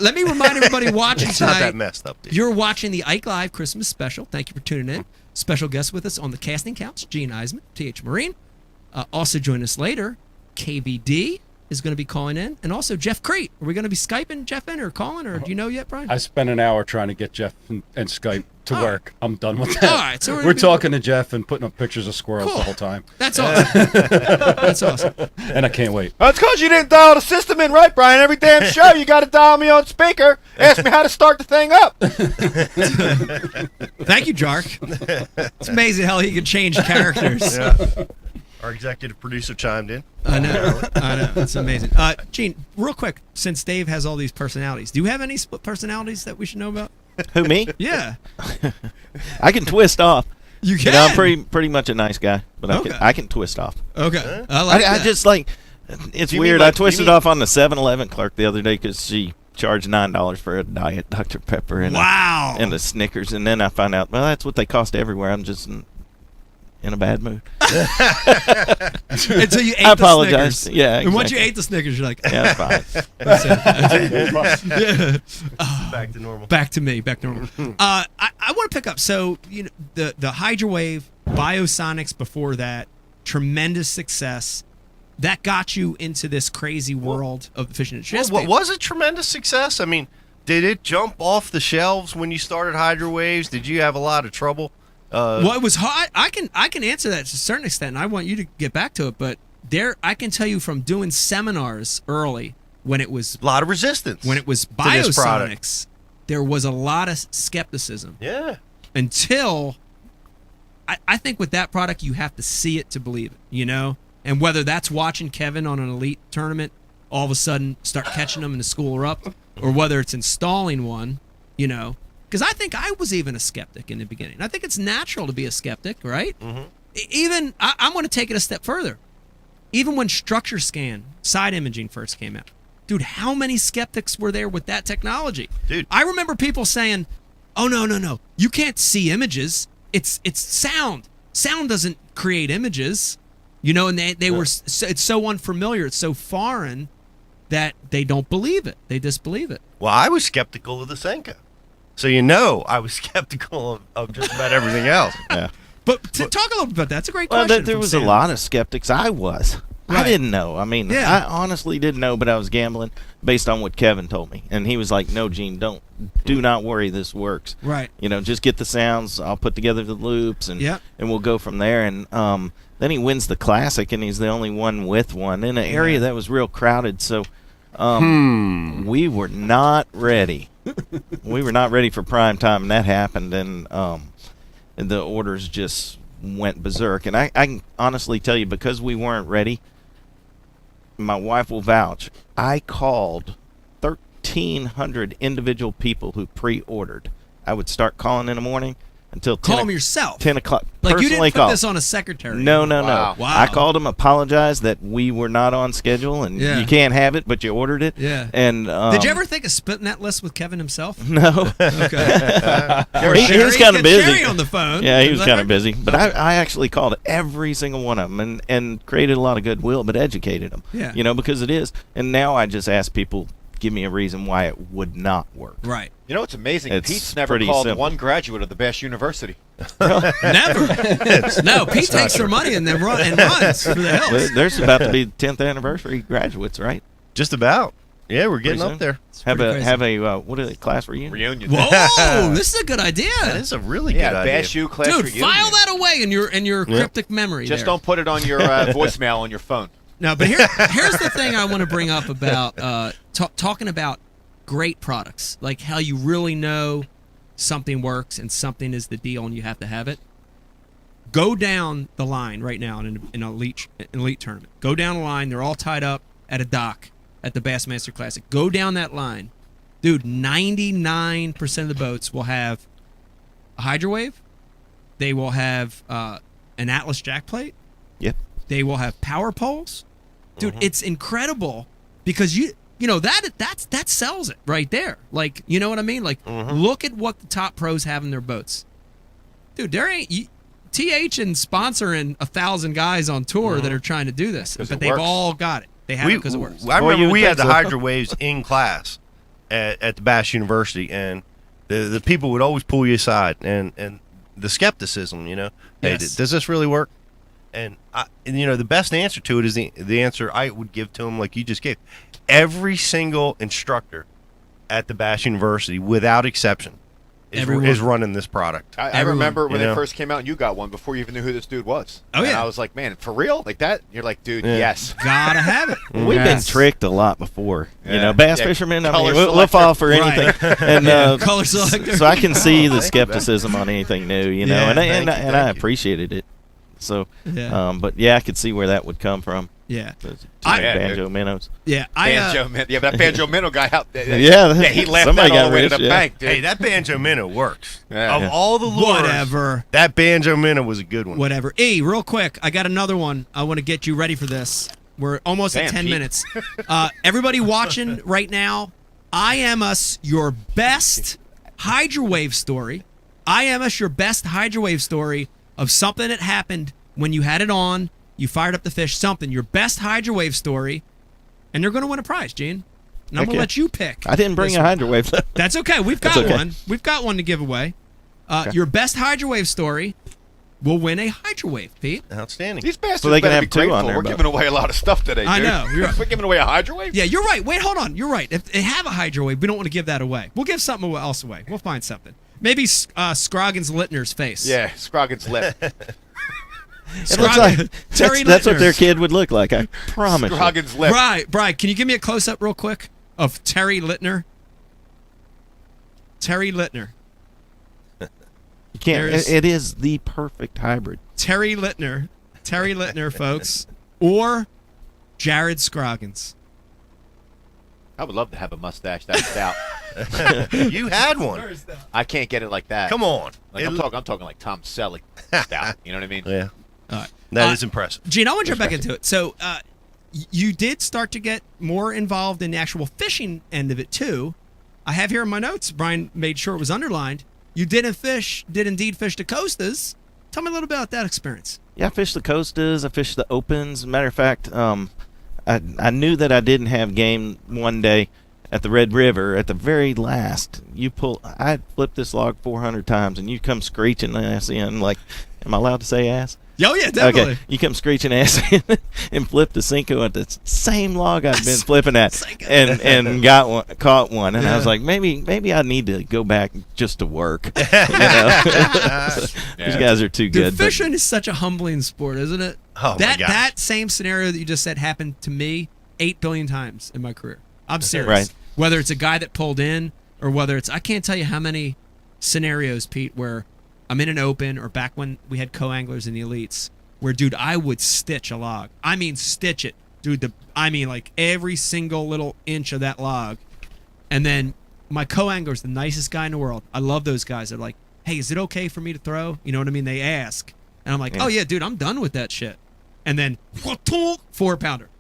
Let me remind everybody watching It's not tonight. that messed up, dude. You're watching the Ike Live Christmas special. Thank you for tuning in. Special guest with us on the casting couch, Gene Iseman, TH Marine. Also join us later, KVD is going to be calling in, and also Jeff Crete. Are we going to be Skyping Jeff in or calling, or do you know yet, Brian? I spent an hour trying to get Jeff and Skype to All work. I'm done with that. All right, so we're talking to Jeff and putting up pictures of squirrels Cool. the whole time. That's awesome. That's awesome. And I can't wait. That's because you didn't dial the system in right, Brian. Every damn show you got to dial me on speaker. Ask me how to start the thing up. Thank you, Jark. It's amazing how he can change characters. Yeah. Our executive producer chimed in. I know. It's amazing. Gene, real quick, since Dave has all these personalities, do you have any split personalities that we should know about? Who, me? Yeah. I can twist off. You can? I'm pretty much a nice guy, but Okay. I can twist off. Okay. I like I that. just like, it's Do you weird. mean like- I twisted you mean- off on the 7-Eleven clerk the other day because she charged $9 for a Diet Dr. Pepper and Wow. and a Snickers, and then I found out, well, that's what they cost everywhere. I'm just in a bad mood. Until you ate I the apologize. Snickers. Yeah, And once you exactly. ate the Snickers, you're like, Yeah, fine. Back to normal. back to me, back to normal. I want to pick up. So, the Hydrowave, Biosonics before that, tremendous success. That got you into this crazy world of the fishing and chip. What was it tremendous success? I mean, did it jump off the shelves when you started Hydrowaves? Did you have a lot of trouble Well, it was hard. I can answer that to a certain extent, and I want you to get back to it. But I can tell you from doing seminars early when it was a lot of resistance. When it was this product. biosonics, there was a lot of skepticism. Yeah. Until I think with that product, you have to see it to believe it, you know? And whether that's watching Kevin on an elite tournament, all of a sudden start catching them and the school are up, or whether it's installing one, you know? Because I think I was even a skeptic in the beginning. I think it's natural to be a skeptic, right? Mm-hmm. Even, I'm going to take it a step further. Even when structure scan, side imaging first came out, dude, how many skeptics were there with that technology? Dude. I remember people saying, oh, no, you can't see images. It's sound. Sound doesn't create images, you know. And they were. It's so unfamiliar. It's so foreign that they don't believe it. They disbelieve it. Well, I was skeptical of the Senka, so you know I was skeptical of just about everything else. Yeah. But to talk a little bit about that, that's a great Well, question. there from was Sam. a lot of skeptics. I was. Right. I didn't know. I mean, Yeah. I honestly didn't know, but I was gambling based on what Kevin told me. And he was like, no, Gene, do not worry. This works. Right. You know, just get the sounds. I'll put together the loops, and Yep. and we'll go from there. And then he wins the Classic, and he's the only one with one in an area that was real crowded. So we were not ready. We were not ready for prime time, and that happened. And the orders just went berserk. And I can honestly tell you, because we weren't ready, my wife will vouch, I called 1,300 individual people who pre-ordered. I would start calling in the morning until Call 10 them yourself. 10 o'clock. Like you Personally didn't put call. this on a secretary. No. Wow. I called them, apologized that we were not on schedule, and Yeah. you can't have it, but you ordered it. Yeah. And Did you ever think of splitting that list with Kevin himself? No. Okay. He was kind of busy. Sherry on the phone. Yeah, he was Is that kind right? of busy. But I actually called every single one of them and created a lot of goodwill, but educated them. Yeah. You know, because it is. And now I just ask people, give me a reason why it would not work. Right. You know what's amazing? It's Pete's never pretty called simple. one graduate of the Bash University. Never. No, Pete takes their money and then runs for the hills. There's about to be 10th anniversary graduates, right? Just about. Yeah, we're getting Pretty up soon. there. Have a what is it, class reunion? Reunion. Whoa, this is a good idea. That is a really good Yeah, idea. Bash U class Dude, reunion. file that away in your cryptic memory. Just there. don't put it on your voicemail on your phone. No, but here's the thing I want to bring up about talking about great products, like how you really know something works and something is the deal and you have to have it. Go down the line right now in an elite tournament. Go down the line. They're all tied up at a dock at the Bassmaster Classic. Go down that line. Dude, 99% of the boats will have a Hydrowave. They will have an Atlas jack plate. Yep. They will have power poles. Dude, it's incredible because you know that sells it right there. Like, you know what I mean? Like, look at what the top pros have in their boats. Dude, there ain't TH and sponsoring 1,000 guys on tour that are trying to do this, but they've all got it. They have it because it works. I Well, remember you we would had the think so. Hydro Waves in class at the Bash University, and the people would always pull you aside, and the skepticism, you know, hey, Yes. does this really work? And you know, the best answer to it is the answer I would give to them, like you just gave. Every single instructor at the Bash University, without exception, is running this product. I remember when you know? they first came out and you got one before you even knew who this dude was. Oh, And yeah. I was like, man, for real? Like that? You're like, dude, Yeah. yes. Gotta have it. We've been tricked a lot before. You Yeah. know, bass Yeah, fishermen, I color mean, we'll selector. fall for anything. And Color selector. So I can see the skepticism on anything new, you know, Yeah, and thank I you. appreciated it. So, Yeah. But yeah, I could see where that would come from. Yeah. Those I- banjo minnows. Yeah. Banjo Minnow. Yeah, but that Banjo Minnow guy out there. Yeah, he left somebody that all got the way to rich, the yeah. bank, dude. Hey, that Banjo Minnow works. Yeah. Of Yeah. all the lures, Whatever. that Banjo Minnow was a good one. Whatever. Real quick, I got another one. I want to get you ready for this. We're almost at Damn, 10 Pete. minutes. Everybody watching right now, I am us your best Hydrowave story. I am us your best Hydrowave story of something that happened when you had it on, you fired up the fish, something. Your best Hydrowave story, and they're going to win a prize, Gene. And I'm going Okay. to let you pick. I didn't bring this a one. Hydrowave. That's okay. We've got That's okay. one. We've got one to give away. Your best Hydrowave story will win a Hydrowave, Pete. Outstanding. These bastards So they can better have be two grateful. on there, We're but- giving away a lot of stuff today, dude. I know, you're right. We're giving away a Hydrowave? Yeah, you're right. Wait, hold on. You're right. If they have a Hydrowave, we don't want to give that away. We'll give something else away. We'll find something. Maybe Scroggins Littner's face. Yeah, Scroggins lip. It looks like Terry that's what Littner. their kid would look like. I promise. Scroggins lip. Brian, can you give me a close up real quick of Terry Littner? Terry Littner. You can't. It is the perfect hybrid. Terry Littner, folks, or Jared Scroggins. I would love to have a mustache that stout. You had one. I can't get it like that. Come on. Like, I'm talking like Tom Selleck stout. You know what I mean? Yeah. All right. That is impressive. Gene, I want to jump back into it. So, you did start to get more involved in the actual fishing end of it too. I have here in my notes. Brian made sure it was underlined. You did indeed fish the coastas. Tell me a little bit about that experience. Yeah, I fished the coastas. I fished the opens. Matter of fact, I knew that I didn't have game one day at the Red River. At the very last, I flipped this log 400 times, and you come screeching ass in. Like, am I allowed to say ass? Oh yeah, definitely. Okay, you come screeching ass in and flip the Cinco at the same log I've been flipping at, and caught one, and I was like, maybe I need to go back just to work. You know? These guys are too good. Fishing is such a humbling sport, isn't it? Oh my gosh. That same scenario that you just said happened to me 8 billion times in my career. I'm serious. Right. Whether it's a guy that pulled in or whether it's I can't tell you how many scenarios, Pete, where I'm in an open or back when we had co-anglers in the elites where, dude, I would stitch a log. I mean, stitch it. Dude, like every single little inch of that log. And then my co-angler's the nicest guy in the world. I love those guys. They're like, hey, is it okay for me to throw? You know what I mean? They ask. And I'm like, oh, yeah, dude, I'm done with that shit. And then 4-pounder.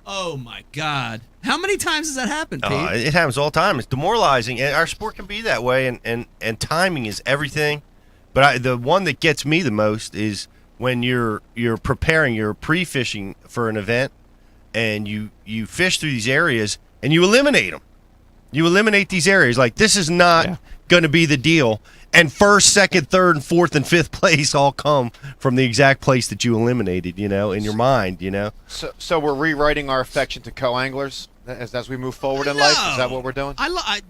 Oh, my God. How many times has that happened, Pete? It happens all the time. It's demoralizing. And our sport can be that way, and timing is everything. But the one that gets me the most is when you're preparing, you're pre-fishing for an event, and you fish through these areas, and you eliminate them. You eliminate these areas. Like, this is not going to be the deal. And first, second, third, and fourth, and fifth place all come from the exact place that you eliminated, in your mind, So we're rewriting our affection to co-anglers as we move forward in life? Is that what we're doing?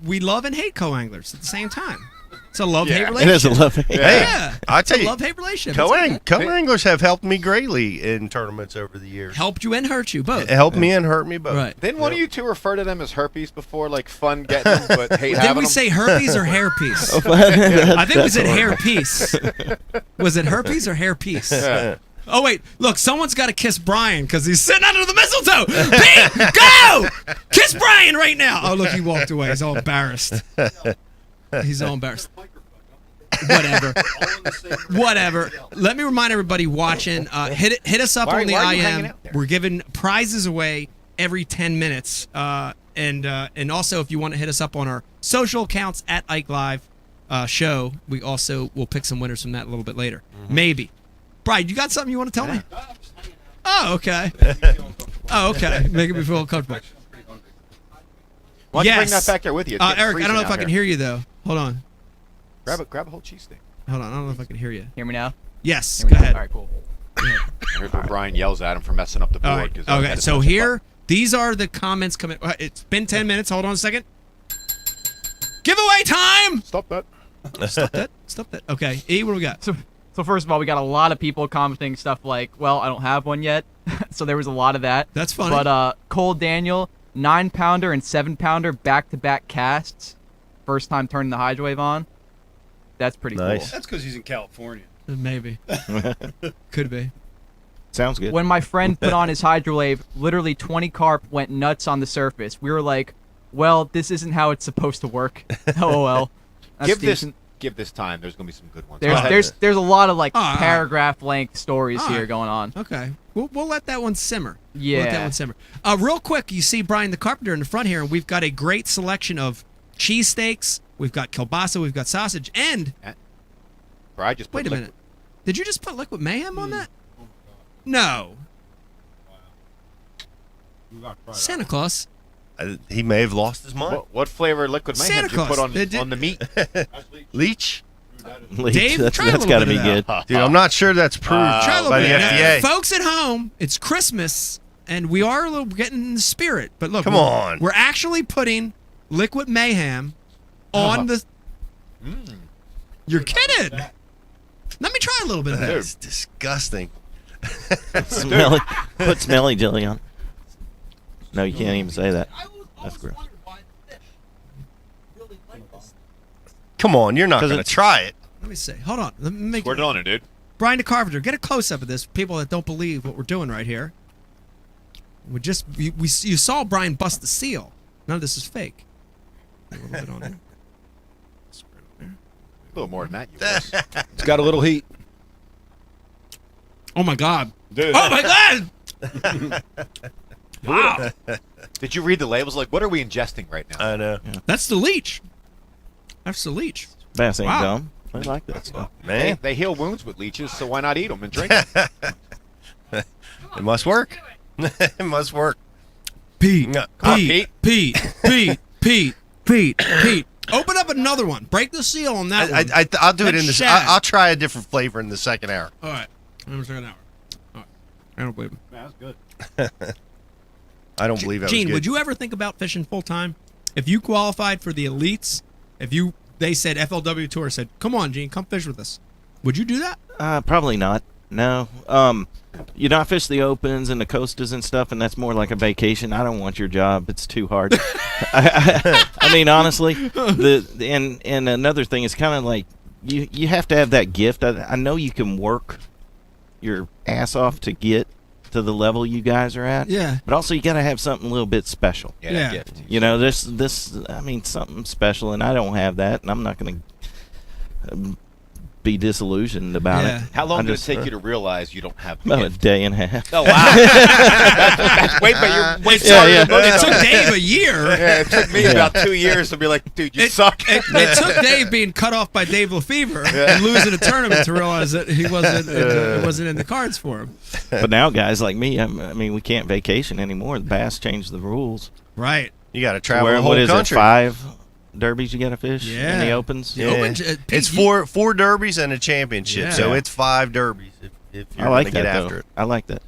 We love and hate co-anglers at the same time. It's a love-hate It relationship. is a love-hate. Yeah. I tell It's a you, love-hate relationship. co-anglers have helped me greatly in tournaments over the years. Helped you and hurt you both. It helped me and hurt me both. Right. Didn't one of you two refer to them as herpes before? Like fun getting them, but hate Didn't having we them? say herpes or hairpiece? I think we said hairpiece. Was it herpes or hairpiece? Yeah. Oh, wait. Look, someone's got to kiss Brian because he's sitting under the mistletoe. Pete, go! Kiss Brian right now. Oh, look, he walked away. He's all embarrassed. He's all embarrassed. Whatever. Let me remind everybody watching, hit us up on the why are you hanging IM. out there? We're giving prizes away every 10 minutes. And also, if you want to hit us up on our social accounts at Ike Live show, we also will pick some winners from that a little bit later. Maybe. Brian, you got something you want to tell me? Oh, okay. Making me feel comfortable. Why don't you bring that back there with you? It's getting Eric, I don't know freezing if I out can here. hear you, though. Hold on. Grab a whole cheese stick. Hold on. I don't know if I can hear you. Hear me now? Yes. Hear me Go now? ahead. All right, cool. Here's where Brian yells at him for messing up the All board. right. 'cause Okay. So here, these are the comments coming. It's been 10 minutes. Hold on a second. Giveaway time. Stop that. Stop that. Okay. E, what do we got? So first of all, we got a lot of people commenting stuff like, well, I don't have one yet. So there was a lot of that. That's funny. But Cole Daniel, 9-pounder and 7-pounder back-to-back casts. First time turning the Hydrowave on. That's pretty cool. That's because he's in California. Maybe. Could be. Sounds good. When my friend put on his Hydrowave, literally 20 carp went nuts on the surface. We were like, well, this isn't how it's supposed to work. LOL. That's decent. Give this time. There's gonna be some good ones. There's a lot of like All right. paragraph length stories All here right. going on. Okay. We'll let that one simmer. Yeah. We'll let that one simmer. Real quick, you see Brian the Carpenter in the front here, and we've got a great selection of cheesesteaks. We've got kielbasa. We've got sausage. And Bro, I just put wait a minute. Did you just put liquid mayhem on that? No. Santa Claus. He may have lost his mind. What flavor liquid mayhem Santa did you put Claus. on the meat? Leech? Dave, that's try a little got to bit be of good. Dude, I'm not sure that's proved Try a little by the bit. FDA. Folks at home, it's Christmas, and we are a little getting in the spirit. But look, Come on. We're actually putting liquid mayhem on the. You're kidding. Let me try a little bit of that. That's disgusting. Put smelly jelly on. No, you can't even say that. That's gross. Come on, you're not going to try it. Let me see. Hold on. Let me make Put it on it, dude. Brian the Carpenter, get a close up of this. People that don't believe what we're doing right here. You saw Brian bust the seal. None of this is fake. A little bit on there. A little more than that, you guys. It's got a little heat. Oh my God. Dude. Oh my God. Wow. Did you read the labels? Like, what are we ingesting right now? I know. That's the leech. That's the leech. Bass ain't Wow. dumb. I like that stuff. Man, They heal wounds with leeches, so why not eat them and drink them? it must work. It must work. Pete. No. Pete. Pete. Open up another one. Break the seal on that one. I'll do it in That's this. shag. I'll try a different flavor in the second hour. All right. I'm going to an hour. All right. I don't believe him. That's good. I don't believe that Gene, was good. would you ever think about fishing full time? If you qualified for the elites, they said FLW Tour said, "Come on, Gene, come fish with us." Would you do that? Probably not. No. I fish the opens and the coastas and stuff, and that's more like a vacation. I don't want your job. It's too hard. I mean, honestly, and another thing is kind of like you have to have that gift. I know you can work your ass off to get to the level you guys are at. Yeah. But also you got to have something a little bit special. Yeah. Gift. Something special, and I don't have that, and I'm not going to be disillusioned about Yeah. it. How long I'm did it just, take you to realize you don't have the About a gift? day and a half. Oh, wow. That's way better. It took Dave a year. Yeah, it took me about 2 years to be like, dude, you suck. It took Dave being cut off by Dave Lefevre and losing a tournament to realize that it wasn't in the cards for him. But now guys like me, I mean, we can't vacation anymore. The Bass changed the rules. Right. You got to travel Where, the whole what is country. it, 5 derbies you got to fish in Yeah. the opens? The Yeah. Open, It's Pete, four derbies and a championship, Yeah. so it's 5 derbies if you're I like going to that, get though. after it. I like that.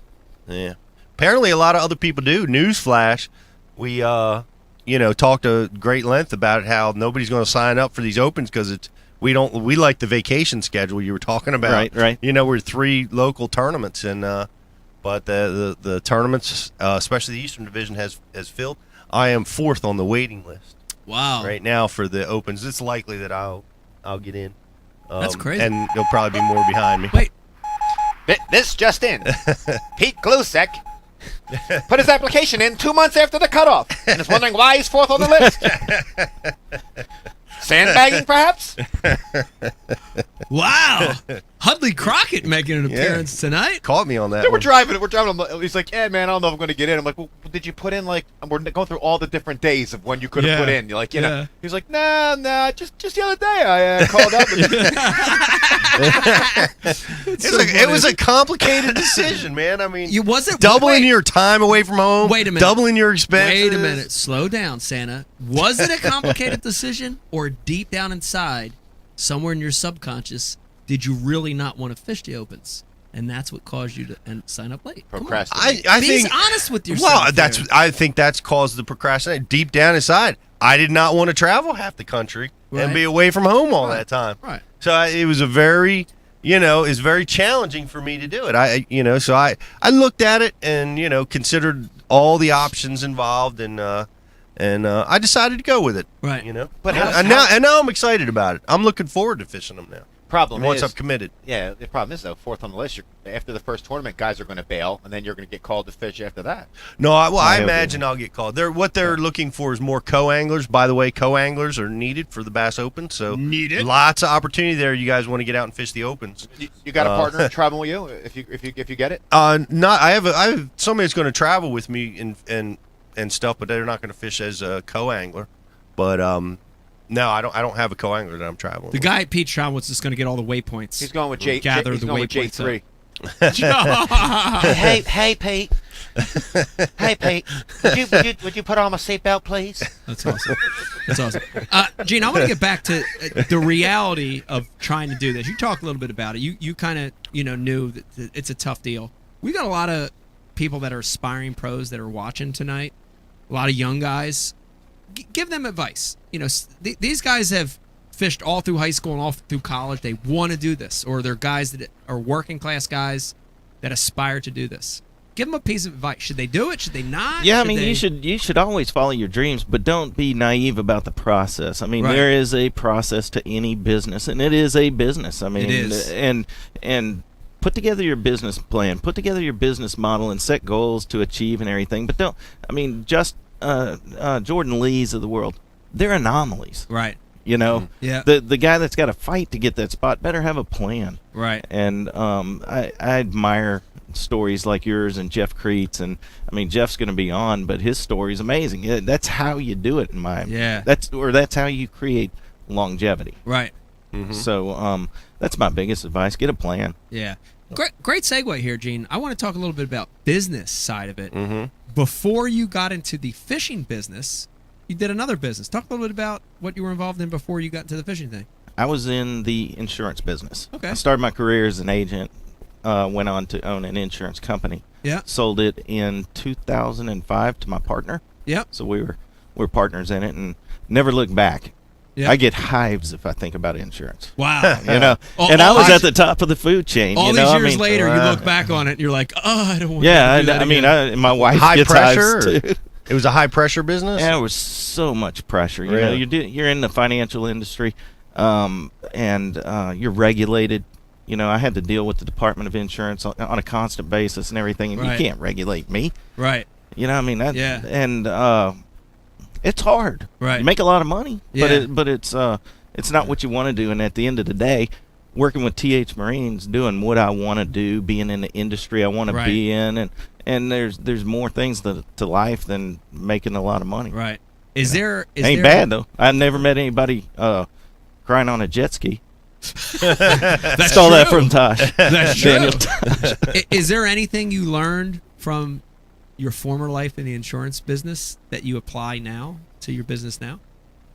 Yeah. Apparently, a lot of other people do. Newsflash, we talked a great length about how nobody's going to sign up for these opens because we like the vacation schedule you were talking about. Right. We're 3 local tournaments, and but the tournaments, especially the Eastern Division, has filled. I am 4th on the waiting list Wow. right now for the opens. It's likely that I'll get in. That's crazy. And there'll probably be more behind me. Wait. This just in. Pete Gluszek put his application in 2 months after the cutoff and is wondering why he's 4th on the list. Sandbagging, perhaps? Wow. Hudley Crockett making an appearance tonight. Caught me on that. Dude, we're one. driving. He's like, yeah, man, I don't know if I'm going to get in. I'm like, well, did you put in, like, we're going through all the different days of when you could have Yeah. put in. You're like, Yeah. He's like, nah, just the other day I called up. It was a complicated decision, man. I mean, wasn't doubling your time away from home. Wait a minute. Doubling your expenses. Wait a minute. Slow down, Santa. Was it a complicated decision, or deep down inside, somewhere in your subconscious, did you really not want to fish the opens? And that's what caused you to sign up late. Come on. Procrastinate. I Be think honest with yourself. Well, here. I think that's caused the procrastination. Deep down inside, I did not want to travel half the country Right. and be away from home all that time. Right. So it was a very, it's very challenging for me to do it. So I looked at it and considered all the options involved and I decided to go with it. Right. But now I'm excited about it. I'm looking forward to fishing them now. Problem Once is, I'm committed. Yeah, the problem is though, 4th on the list. After the first tournament, guys are going to bail, and then you're going to get called to fish after that. No, I hope imagine I'll get called. What they're looking for is more co-anglers. By the way, co-anglers are needed for the Bass Open, so lots of opportunity there. You guys want to get out and fish the opens? You got a partner traveling with you if you get it? Not. I have somebody that's going to travel with me and stuff, but they're not going to fish as a co-angler. But no, I don't have a co-angler that I'm traveling The with. guy at Pete Travel's just going to get all the waypoints. He's going with J. Gather He's the going with waypoints J3. Hey, Pete. Hey, Pete. Would you put on my seatbelt, please? That's awesome. That's awesome. Gene, I want to get back to the reality of trying to do this. You talked a little bit about it. You kind of knew that it's a tough deal. We got a lot of people that are aspiring pros that are watching tonight. A lot of young guys. Give them advice. These guys have fished all through high school and all through college. They want to do this, or they're guys that are working class guys that aspire to do this. Give them a piece of advice. Should they do it? Should they not? Yeah, I mean, you should always follow your dreams, but don't be naive about the process. I mean, there is a process to any business, and it is a business. I mean, it is. And put together your business plan, put together your business model, and set goals to achieve and everything. But don't. I mean, just Jordan Lees of the world, they're anomalies. Right. You know, Yeah. the guy that's got to fight to get that spot better have a plan. Right. And I admire stories like yours and Jeff Creets, and I mean, Jeff's going to be on, but his story is amazing. Yeah, that's how you do it in my that's how you create longevity. Right. So that's my biggest advice: get a plan. Yeah. Great segue here, Gene. I want to talk a little bit about business side of it. Before you got into the fishing business, you did another business. Talk a little bit about what you were involved in before you got into the fishing thing. I was in the insurance business. Okay. I started my career as an agent. Went on to own an insurance company. Yeah. Sold it in 2005 to my partner. Yep. So we're partners in it, and never looked back. Yep. I get hives if I think about insurance. Wow. You know, and I was at the top of the food chain. All you these know? years I mean, later, you look back on it, and you're like, oh, I don't want to do that I mean, again. my wife High gets pressure? hives too. It was a high pressure business? Yeah, there was so much pressure. You Really? know, you're in the financial industry, and you're regulated. You know, I had to deal with the Department of Insurance on a constant basis and everything, and Right. you can't regulate me. Right. You know, I mean, that, Yeah. and it's hard. Right. You make a lot of money, Yeah. but it's not what you want to do. And at the end of the day, working with TH Marines, doing what I want to do, being in the industry I want to be in, and there's more things to life than making a lot of money. Right. Is there? Ain't bad though. I've never met anybody crying on a jet ski. That's Stole that true. from Tosh. That's true. Daniel. Is there anything you learned from your former life in the insurance business that you apply now to your business now?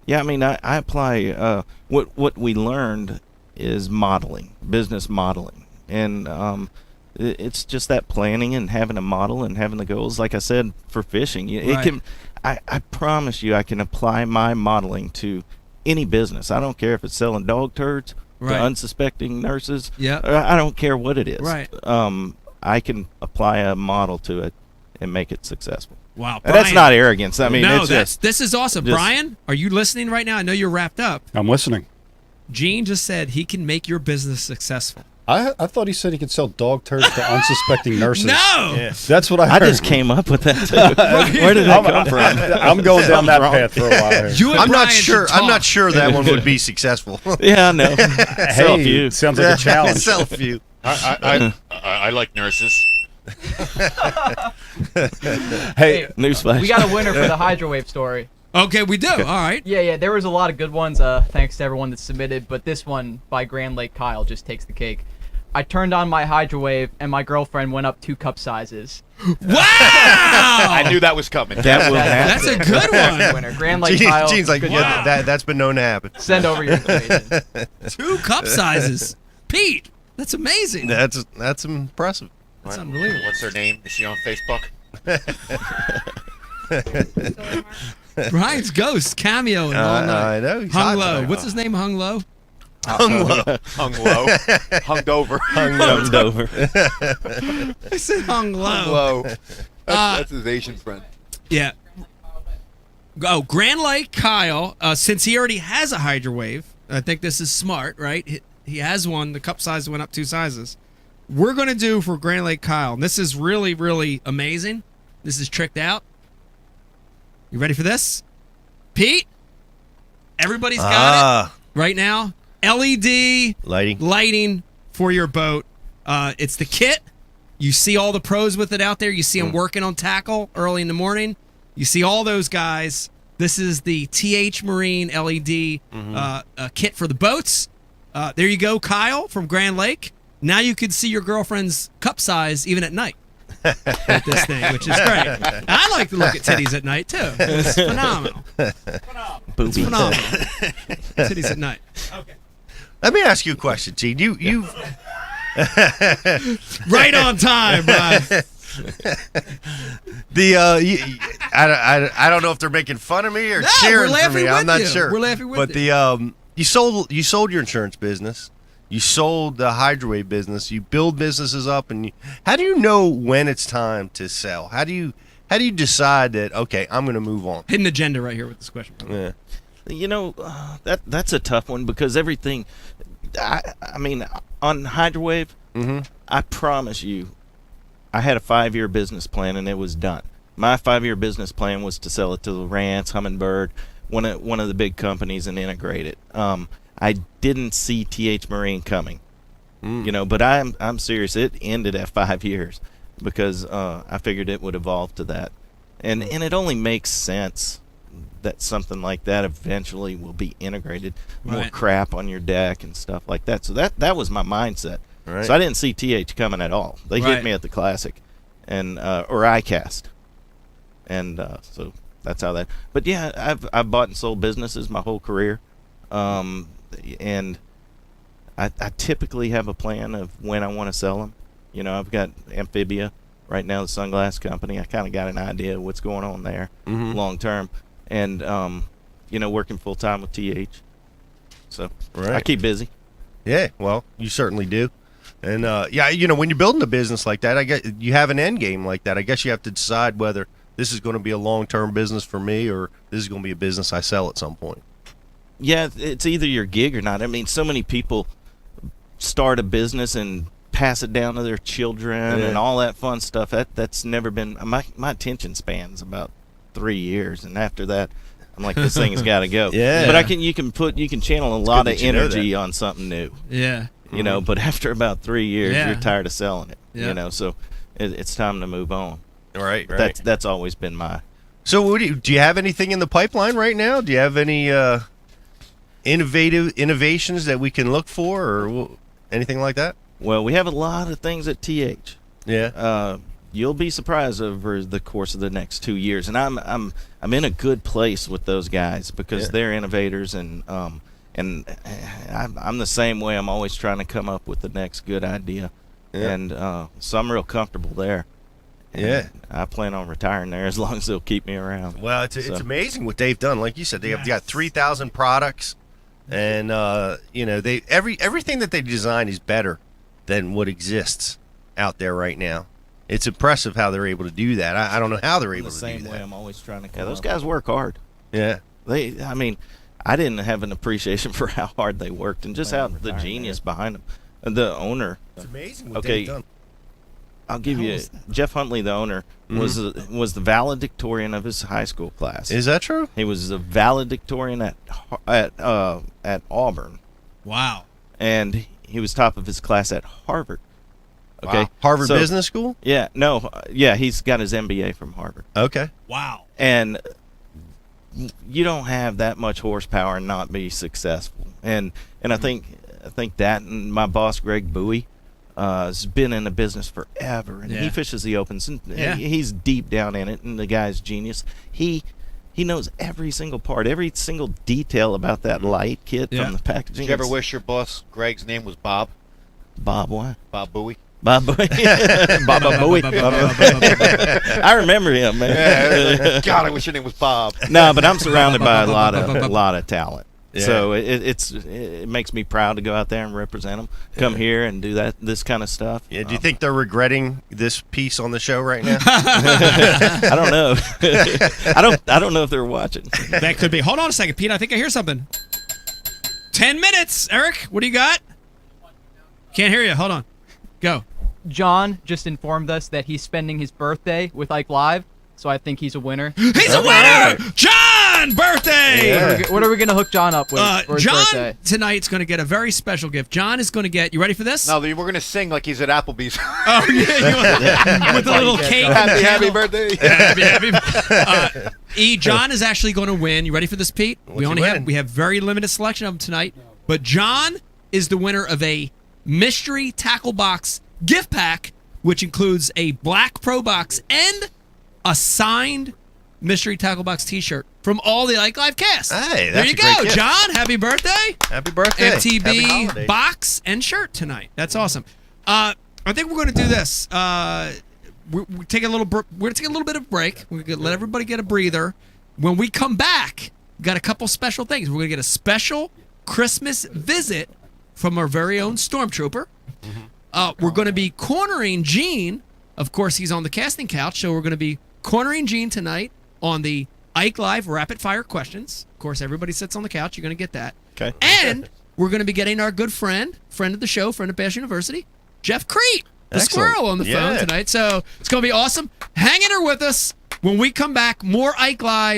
Yeah, I mean, I apply what we learned is modeling, business modeling, and it's just that planning and having a model and having the goals. Like I said, for fishing, it can. I promise you, I can apply my modeling to any business. I don't care if it's selling dog turds to unsuspecting nurses. Yeah, I don't care what it is. Right. I can apply a model to it and make it successful. Wow, And that's not arrogance. I mean, no, it's this is awesome. just- Brian, are you listening right now? I know you're wrapped up. I'm listening. Gene just said he can make your business successful. I thought he said he could sell dog turds to unsuspecting nurses. No! Yeah. That's what I heard. I just came up with that too. Where did that come from? I'm going down that path for a while here. You and I'm not Brian sure. should I'm not talk. sure that one would be successful. Yeah, I know. Sell a Hey, few. sounds like a challenge. Sell a few. I like nurses. Hey, Newsflash. We got a winner for the Hydrowave story. Okay, we do. All right. Yeah, there was a lot of good ones, thanks to everyone that submitted, but this one by Grand Lake Kyle just takes the cake. I turned on my Hydrowave, and my girlfriend went up 2 cup sizes. Wow! I knew that was coming. That will happen. That's a good one. Winner. Grand Lake Kyle. Gene's like, good yeah, job. that's been known to happen. Send over your information. 2 cup sizes. Pete, that's amazing. That's impressive. That's unbelievable. What's her name? Is she on Facebook? Brian's ghost cameo and all night. I know. He's Hung hot low. tonight. What's his name? Hung low. Hung low. Hung low. Hunged over. Hunged over. I said hung low. Hung low. That's his Asian friend. Yeah. Oh, Grand Lake Kyle, since he already has a Hydrowave, I think this is smart, right? He has one. The cup size went up 2 sizes. We're going to do for Grand Lake Kyle, and this is really, really amazing. This is tricked out. You ready for this? Pete? Everybody's got it right now. LED lighting for your boat. It's the kit. You see all the pros with it out there. You see them working on tackle early in the morning. You see all those guys. This is the TH Marine LED kit for the boats. There you go, Kyle from Grand Lake. Now you can see your girlfriend's cup size even at night with this thing, which is great. I like to look at titties at night, too. It's phenomenal. It's phenomenal. Titties at night. Okay. Let me ask you a question, Gene. You right on time, Brian. I don't know if they're making fun of me or cheering for me. I'm not sure. We're laughing with but you. you sold your insurance business. You sold the Hydrowave business. You build businesses up, and how do you know when it's time to sell? How do you decide that, okay, I'm going to move on? Hidden agenda right here with this question. Yeah. You know, that's a tough one because everything. I mean, on Hydrowave, I promise you, I had a 5-year business plan and it was done. My 5-year business plan was to sell it to Lowrance, Humminbird, one of the big companies, and integrate it. I didn't see TH Marine coming, you know, but I'm serious. It ended at 5 years because I figured it would evolve to that, and it only makes sense that something like that eventually will be integrated. More crap on your deck and stuff like that. So that was my mindset. Right. So I didn't see TH coming at all. They hit me at the Classic, and or ICAST, and so that's how that. But yeah, I've bought and sold businesses my whole career. And I typically have a plan of when I want to sell them. You know, I've got Amphibia right now, the sunglass company. I kind of got an idea of what's going on there long term, and you know, working full time with TH. So I keep busy. Yeah, well, you certainly do. And yeah, you know, when you're building a business like that, I guess you have an end game like that. I guess you have to decide whether this is going to be a long-term business for me or this is going to be a business I sell at some point. Yeah, it's either your gig or not. I mean, so many people start a business and pass it down to their children and all that fun stuff. That's never been my attention span's about 3 years, and after that, I'm like, this thing's got to go. But you can channel a lot of energy on something new. Yeah. You know, but after about 3 years, you're tired of selling it. You know, so it's time to move on. Right. That's always been my. So, what do you have anything in the pipeline right now? Do you have any innovations that we can look for, or anything like that? Well, we have a lot of things at TH. Yeah. You'll be surprised over the course of the next 2 years, and I'm in a good place with those guys because they're innovators, and I'm the same way. I'm always trying to come up with the next good idea, and so I'm real comfortable there. And I plan on retiring there as long as they'll keep me around. Well, it's amazing what they've done. Like you said, they've got 3,000 products, and you know, everything that they design is better than what exists out there right now. It's impressive how they're able to do that. I don't know how they're able to do that. The same way I'm always trying to come those guys work hard. Yeah. I mean, I didn't have an appreciation for how hard they worked and just how the genius behind them. The owner. It's amazing what they've done. I'll give you Jeff Huntley, the owner, was the valedictorian of his high school class. Is that true? He was the valedictorian at Auburn. Wow. And he was top of his class at Harvard. Okay. Wow. Harvard Business School? Yeah. No. Yeah, he's got his MBA from Harvard. Okay. Wow. And you don't have that much horsepower and not be successful. And I think that, and my boss Greg Bowie has been in the business forever, and he fishes the opens, and he's deep down in it, and the guy's genius. He knows every single part, every single detail about that light kit from the packaging. Did you ever wish your boss Greg's name was Bob? Bob what? Bob Bowie. Bob Bowie. Bob Bowie. I remember him, man. Yeah, God, I wish your name was Bob. No, but I'm surrounded by a lot of talent. Yeah. So it makes me proud to go out there and represent them. Come here and do this kind of stuff. Yeah. Do you think they're regretting this piece on the show right now? I don't know. I don't know if they're watching. That could be. Hold on a second, Pete. I think I hear something. 10 minutes, Eric. What do you got? Can't hear you. Hold on. Go. John just informed us that he's spending his birthday with Ike Live, so I think he's a winner. He's a winner! John! Birthday! Yeah. What are we going to hook John up with for his John birthday? Tonight's going to get a very special gift. John is going to get, you ready for this? No, we're going to sing like he's at Applebee's. Oh, yeah. With a little cake. Happy birthday. Happy. John is actually going to win. You ready for this, Pete? We have very limited selection of them tonight. But John is the winner of a mystery tackle box gift pack, which includes a black Pro Box and a signed mystery tackle box T-shirt from all the Ike Live cast. Hey, there you that's a great go, gift. John. Happy birthday! Happy birthday! MTB box and shirt tonight. That's awesome. I think we're going to do this. We're taking a little. We're going to take a little bit of break. We're going to let everybody get a breather. When we come back, we got a couple special things. We're going to get a special Christmas visit from our very own Stormtrooper. We're going to be cornering Gene. Of course, he's on the casting couch, so we're going to be cornering Gene tonight on the Ike Live Rapid Fire Questions. Of course, everybody sits on the couch. You're going to get that. Okay. And we're going to be getting our good friend of the show, friend of Bash University, Jeff Crete, the Excellent. squirrel, on the phone Yeah. tonight. So it's going to be awesome. Hang in there with us. When we come back, more Ike Live